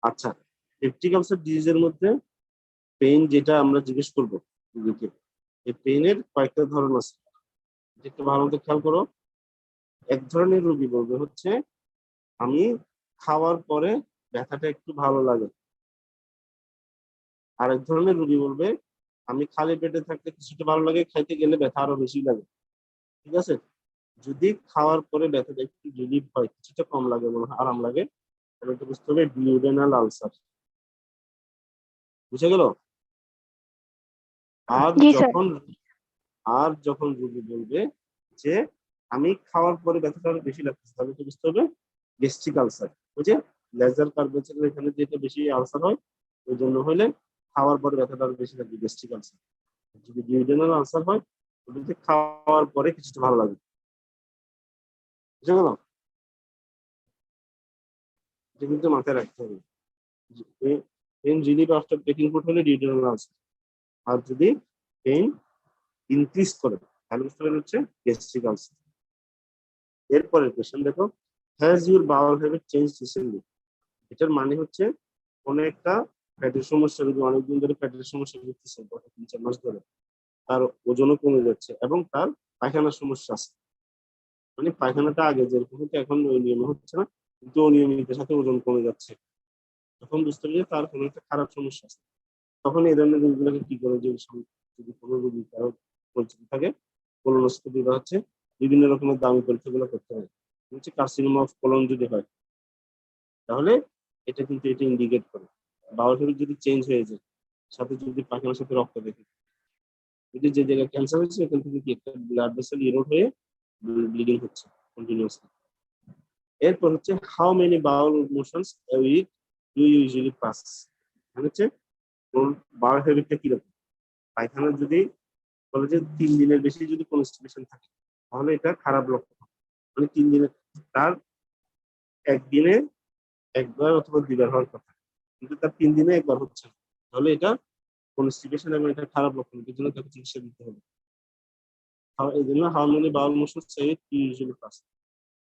আচ্ছা, পেপটিক আলসার ডিজিজের মধ্যে পেইন যেটা আমরা জিজ্ঞেস করবো রোগীকে, এই পেইনের কয়েকটা ধরন আছে, একটু ভালো মতো খেয়াল করো। এক ধরনের রোগী বলবে হচ্ছে আমি খাওয়ার পরে ব্যথাটা একটু ভালো লাগে। আরেক ধরনের রোগী বলবে আমি খালি পেটে থাকতে কিছুটা ভালো লাগে, খাইতে গেলে ব্যথা আরো বেশি লাগে। ঠিক আছে, যদি খাওয়ার পরে ব্যথাটা একটু রিলিফ হয়, কিছুটা কম লাগে, মনে হয় আরাম লাগে, তাহলে এটা বুঝতে হবে ডিউডেনাল আলসার। বুঝে গেল? আর জি স্যার। যখন রোগী বলবে যে আমি খাওয়ার পরে ব্যথাটা আরো বেশি লাগতেছে, তাহলে এটা বুঝতে হবে গ্যাস্ট্রিক আলসার। ওই যে লেজার কার্ভেচারের এখানে যেটা বেশি আলসার হয়, ওই জন্য হলে খাওয়ার পরে ব্যথাটা আরো বেশি লাগবে, গ্যাস্ট্রিক আলসার। যদি ডিউডেনাল আলসার হয়, ওটাতে খাওয়ার পরে কিছুটা ভালো লাগে। বুঝে গেল? এটা কিন্তু মাথায় রাখতে হবে। Pain relief after taking food হলে ডিউডেনাল আলসার, আর যদি পেন ইনক্রিজ করে তাহলে বুঝতে পারবেন হচ্ছে গ্যাস্ট্রিক আলসার। এরপরের কোশ্চেন দেখো, has your Baul habit change recently. এটার মানে হচ্ছে কোন একটা পেটের সমস্যা, যদি অনেকদিন ধরে পেটের সমস্যা ভুগতেছে, গত 3-4 মাস ধরে, তার ওজনও কমে যাচ্ছে এবং তার পায়খানার সমস্যা আছে, মানে পায়খানাটা আগে যেরকম হতো এখন ওই নিয়মে হচ্ছে না, কিন্তু অনিয়মিতের সাথে ওজন কমে যাচ্ছে, তখন বুঝতে হবে যে তার কোনো একটা খারাপ সমস্যা আছে। তখন এই ধরনের রোগীগুলোকে কি করে, যে যদি কোনো রোগী কারো পরিচিত থাকে, কোলোনোস্কোপি বা হচ্ছে বিভিন্ন রকমের দামি পরীক্ষাগুলো করতে হয়। হচ্ছে কার্সিনোমা অফ কোলন যদি হয়, তাহলে এটা কিন্তু এটা ইন্ডিকেট করে। বাউল হ্যাবিট যদি চেঞ্জ হয়ে যায়, সাথে যদি পায়খানার সাথে রক্ত দেখে, যদি যে জায়গায় ক্যান্সার হয়েছে এখান থেকে কি একটা ব্লাড ভেসেল ইরোড হয়ে ব্লিডিং হচ্ছে কন্টিনিউয়াসলি। এরপর হচ্ছে how many bowel motions a week do you usually pass. মানে হচ্ছে কোন বাউল হ্যাবিটটা কিরকম, পায়খানা যদি বলে যে 3 দিনের বেশি যদি কনস্টিপেশন থাকে, তাহলে এটা খারাপ লক্ষণ। মানে 3 দিনে, তার একদিনে একবার অথবা 2বার হওয়ার কথা, কিন্তু তার 3 দিনে একবার হচ্ছে না, তাহলে এটা কনস্টিপেশন এবং এটা খারাপ লক্ষণ, এর জন্য তাকে চিকিৎসা দিতে হবে। এই জন্য how many Baul motion save usually pass.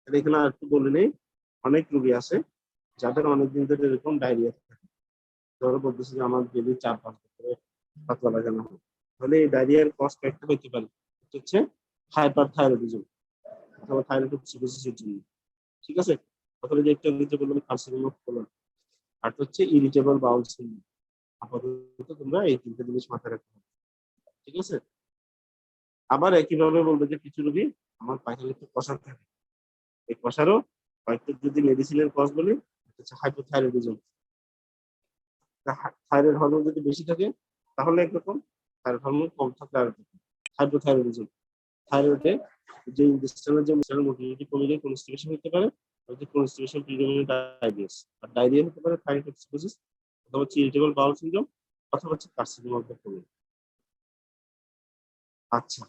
এখানে আর একটু বলে নেই, অনেক রোগী আছে যাদের অনেকদিন ধরে এরকম ডায়রিয়া থাকে, ধরো বলতেছে যে আমার ডেলি 4-5 বছরে পাতলা পায়খানা হয়, তাহলে এই ডায়রিয়ার কজ একটা হইতে পারে, হচ্ছে হাইপার থাইরয়েডিজম অথবা থাইরয়েডোসিসের জন্য। ঠিক আছে, তাহলে যে একটা দিতে বললাম কার্সিনোমা অফ কোলন, আর হচ্ছে ইরিটেবল বাউল সিনড্রোম। আপাতত তোমরা এই 3টে জিনিস মাথায় রাখতে হবে। ঠিক আছে, আবার একইভাবে বলবে যে কিছু রোগী আমার পায়খানা একটু কষা থাকে, এই কষারও কয়েকটা যদি মেডিসিনের কজ বলি, হচ্ছে হাইপোথাইরয়েডিজম। থাইরয়েড হরমোন যদি বেশি থাকে তাহলে একরকম, থাইরয়েড হরমোন কম থাকলে আর একরকম, হাইপোথাইরয়েডিজম। থাইরয়েডে যে ইন্টেস্টাইনাল যে মিনারেল মোটিলিটি কমে গিয়ে কনস্টিপেশন হতে পারে, ওই যে কনস্টিপেশন প্রিডোমিনেন্ট ডায়বিয়াস, আর ডায়রিয়া হতে পারে থাইরয়েড অথবা ইরিটেবল বাউল সিনড্রোম অথবা হচ্ছে কার্সিনোমা অফ দ্য কোলন। আচ্ছা।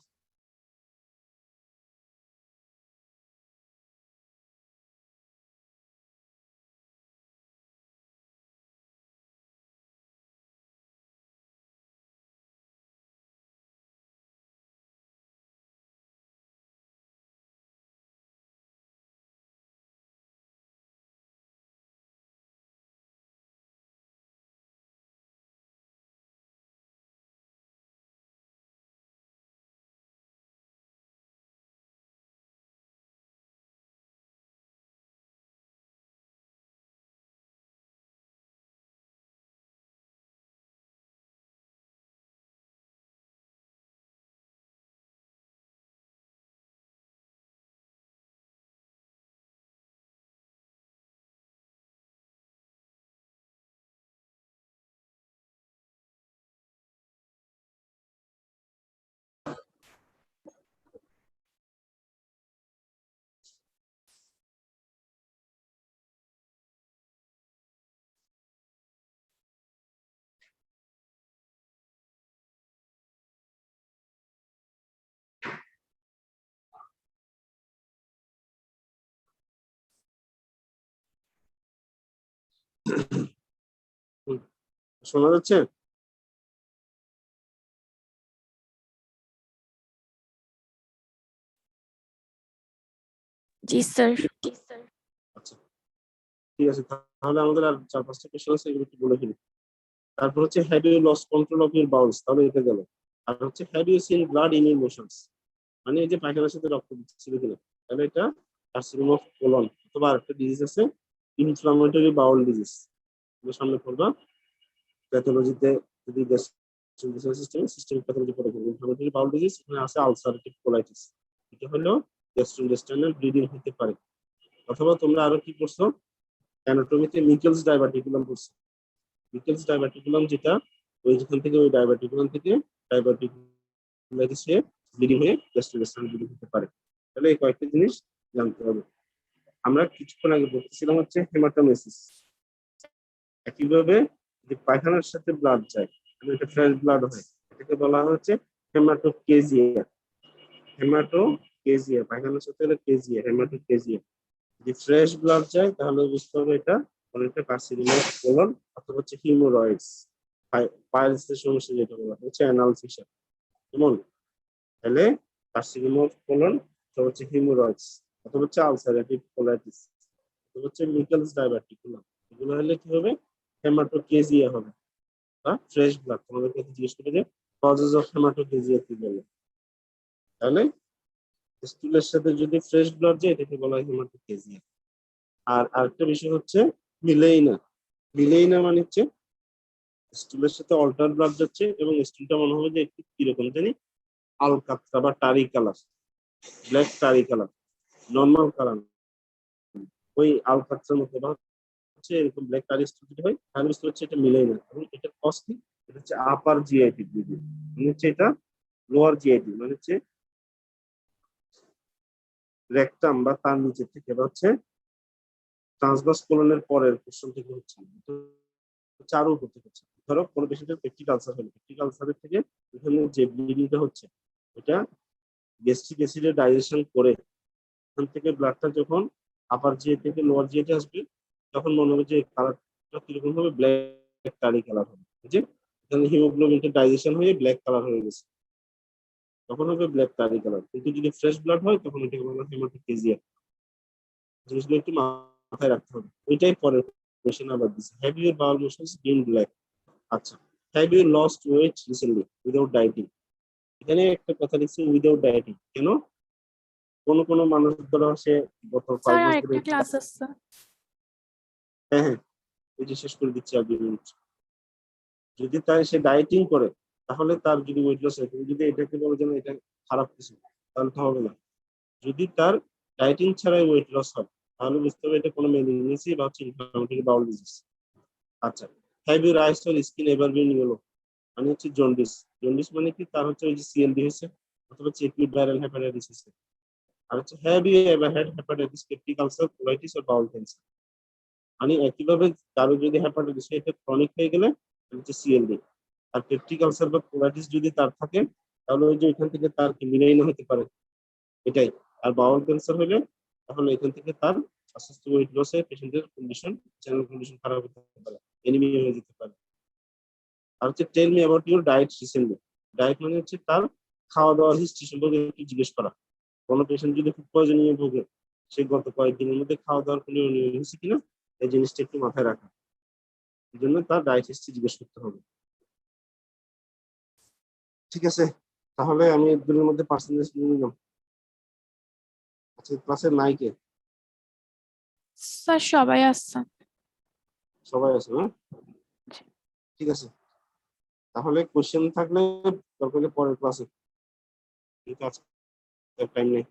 শোনা যাচ্ছে? জি স্যার। আচ্ছা, ঠিক আছে, তাহলে আমাদের আর 4-5টা কোশ্চেন আছে, এগুলো একটু বলে ফেলি। তারপর হচ্ছে have you lost control of your bowels, তাহলে এটা গেল। আর হচ্ছে have you seen blood in your motions, মানে এই যে পায়খানার সাথে রক্ত দিচ্ছিল কিনা, তাহলে এটা কার্সিনোম অফ কোলন। অথবা আরেকটা ডিজিজ আছে ইনফ্লামেটরি বাউল ডিজিজ, সামনে পড়বা প্যাথোলজিতে, যদি সিস্টেমিক প্যাথোলজি পড়ে ফেলবে। ইনফ্লামেটরি বাউল ডিজিজ, এখানে আছে আলসারেটিভ কোলাইটিস, এটা হলো গ্যাস্ট্রোইন্টেস্টাইনাল ব্লিডিং হতে পারে। অথবা তোমরা আরো কি করছো, অ্যানাটমিতে মিকেলস ডায়াবার্টিকুলাম করছো। মিকেলস ডায়াবার্টিকুলাম যেটা, ওইখান থেকে ওই ডায়াবার্টিকুলাম থেকে ডায়াবার্টিকুলাইটিস হয়ে ব্লিডিং হয়ে গ্যাস্ট্রোইন্টেস্টাইনাল ব্লিডিং হতে পারে। তাহলে এই কয়েকটা জিনিস জানতে হবে। আমরা কিছুক্ষণ আগে বলতেছিলাম হচ্ছে হেমাটোমেসিস। একইভাবে যে পায়খানার সাথে ব্লাড যায়, এটা ফ্রেশ ব্লাড হয়, এটাকে বলা হচ্ছে হেমাটোকেজিয়া। হেমাটোকেজিয়া, পায়খানার সাথে হলো কেজিয়া, হেমাটোকেজিয়া। যদি ফ্রেশ ব্লাড যায় তাহলে বুঝতে হবে এটা অনেকটা কার্সিনোম অফ কোলন, অথবা হচ্ছে হিমোরয়েডস, পাইলসের সমস্যা যেটা বলা হচ্ছে অ্যানাল ফিশার। কেমন? তাহলে কার্সিনোম অফ কোলন, অথবা হচ্ছে হিমোরয়েডস, অথবা হচ্ছে আলসারেটিভ কোলাইটিস, অথবা হচ্ছে মিকেলস ডায়াবার্টিকুলাম। এগুলো হলে কি হবে? হেমাটোকেজিয়া হবে বা ফ্রেশ ব্লাড। তোমাদের কাছে জিজ্ঞেস করে যে কজেস অফ হেমাটোকেজিয়া কি বলে, তাহলে স্টুলের সাথে যদি ফ্রেশ ব্লাড যায় এটাকে বলা হয় হেমাটোকেজিয়া। আর আরেকটা বিষয় হচ্ছে মিলেইনা। মিলেইনা মানে হচ্ছে স্টুলের সাথে অল্টার ব্লাড যাচ্ছে এবং স্টুলটা মনে হবে যে একটু কিরকম জানি আলকাতরা বা টারি কালার, ব্ল্যাক টারি কালার, নর্মাল কালার, ওই আলকাতরার মতো বা হচ্ছে এরকম ব্ল্যাক টারি স্টুল যদি হয় তাহলে বুঝতে হচ্ছে এটা মিলেইনা। এবং এটা কজ কি? এটা হচ্ছে আপার জিআইটি ডিজিজ, মানে হচ্ছে এটা লোয়ার জিআইটি, মানে হচ্ছে রেকটাম বা তার নিচে থেকে, বা হচ্ছে ট্রান্সভার্স কোলনের পরের পোর্শন থেকে হচ্ছে, চারু করতে হচ্ছে। ধরো কোনো পেশেন্টের পেপটিক আলসার হলো, পেপটিক আলসারের থেকে এখানে যে ব্লিডিংটা হচ্ছে এটা গ্যাস্ট্রিক অ্যাসিডের ডাইজেশন করে এখান থেকে ব্লাডটা যখন আপার জিএ থেকে লোয়ার জিএতে আসবে, তখন মনে হবে যে কালারটা কিরকম হবে, ব্ল্যাক টারি কালার হবে। যে এখানে হিমোগ্লোবিনটা ডাইজেশন হয়ে ব্ল্যাক কালার হয়ে গেছে, তখন হবে ব্ল্যাক টারি কালার। কিন্তু যদি ফ্রেশ ব্লাড হয় তখন এটাকে বলা হয় হেমাটোকেজিয়া। জিনিসগুলো একটু মাথায় রাখতে হবে। ওইটাই পরের কোশ্চেন আবার দিচ্ছে, have your bowel motions been black. আচ্ছা, have you lost weight recently without dieting. এখানে একটা কথা লিখছে উইদাউট ডায়েটিং, কেন? কোন মানুষ ধরো সে গত 5 স্যার মাস ধরে, আরেকটা ক্লাস আছে। হ্যাঁ হ্যাঁ, এই যে শেষ করে দিচ্ছি আর 2 মিনিট। যদি তাই সে ডায়েটিং করে তাহলে তার যদি ওয়েট লস হয়, তুমি যদি এটাকে বলো যে না এটা খারাপ কিছু, তাহলে তো হবে না। যদি তার ডায়েটিং ছাড়াই ওয়েট লস হয় তাহলে বুঝতে হবে এটা কোনো মেলিগনেসি বা হচ্ছে ইনফ্লামেটরি বাউল ডিজিজ। আচ্ছা, have your eyes or skin ever been yellow, মানে হচ্ছে জন্ডিস। জন্ডিস মানে কি? তার হচ্ছে ওই যে সিএলডি হয়েছে, অথবা হচ্ছে একিউট ভাইরাল হেপাটাইটিস হয়েছে। আর হচ্ছে have you ever had hepatitis, peptic ulcer, colitis or bowel cancer. মানে একইভাবে কারো যদি হেপাটাইটিস হয় এটা ক্রনিক হয়ে গেলে হচ্ছে সিএলডি। আর পেপটিক আলসার বা কোলাইটিস যদি তার থাকে তাহলে ওই যে এখান থেকে তার কি মিলাইনা হতে পারে, এটাই। আর বাউল ক্যান্সার হলে তাহলে এখান থেকে তার আস্তে আস্তে ওয়েট লসে পেশেন্টের কন্ডিশন, চ্যানেল কন্ডিশন খারাপ হতে পারে, এনিমিয়া হয়ে যেতে পারে। আর হচ্ছে tell me about your diet recently. Diet মানে হচ্ছে তার খাওয়া দাওয়ার হিস্ট্রি সম্পর্কে একটু জিজ্ঞেস করা। কোনো পেশেন্ট যদি ফুড পয়জনিং ভোগে, সে গত কয়েকদিনের মধ্যে খাওয়া দাওয়ার কোনো নিয়ম হয়েছে কিনা এই জিনিসটা একটু মাথায় রাখা। এই জন্য তার ডায়েট হিস্ট্রি জিজ্ঞেস করতে হবে। ঠিক আছে, তাহলে আমি একদিনের মধ্যে পার্সেন্টেজ নিয়ে নিলাম। আচ্ছা, ক্লাসের নাইকে স্যার সবাই আসছে। সবাই আছে না? ঠিক আছে, তাহলে কোশ্চেন থাকলে দরকার হলে পরের ক্লাসে, ঠিক আছে, টাইম নেই।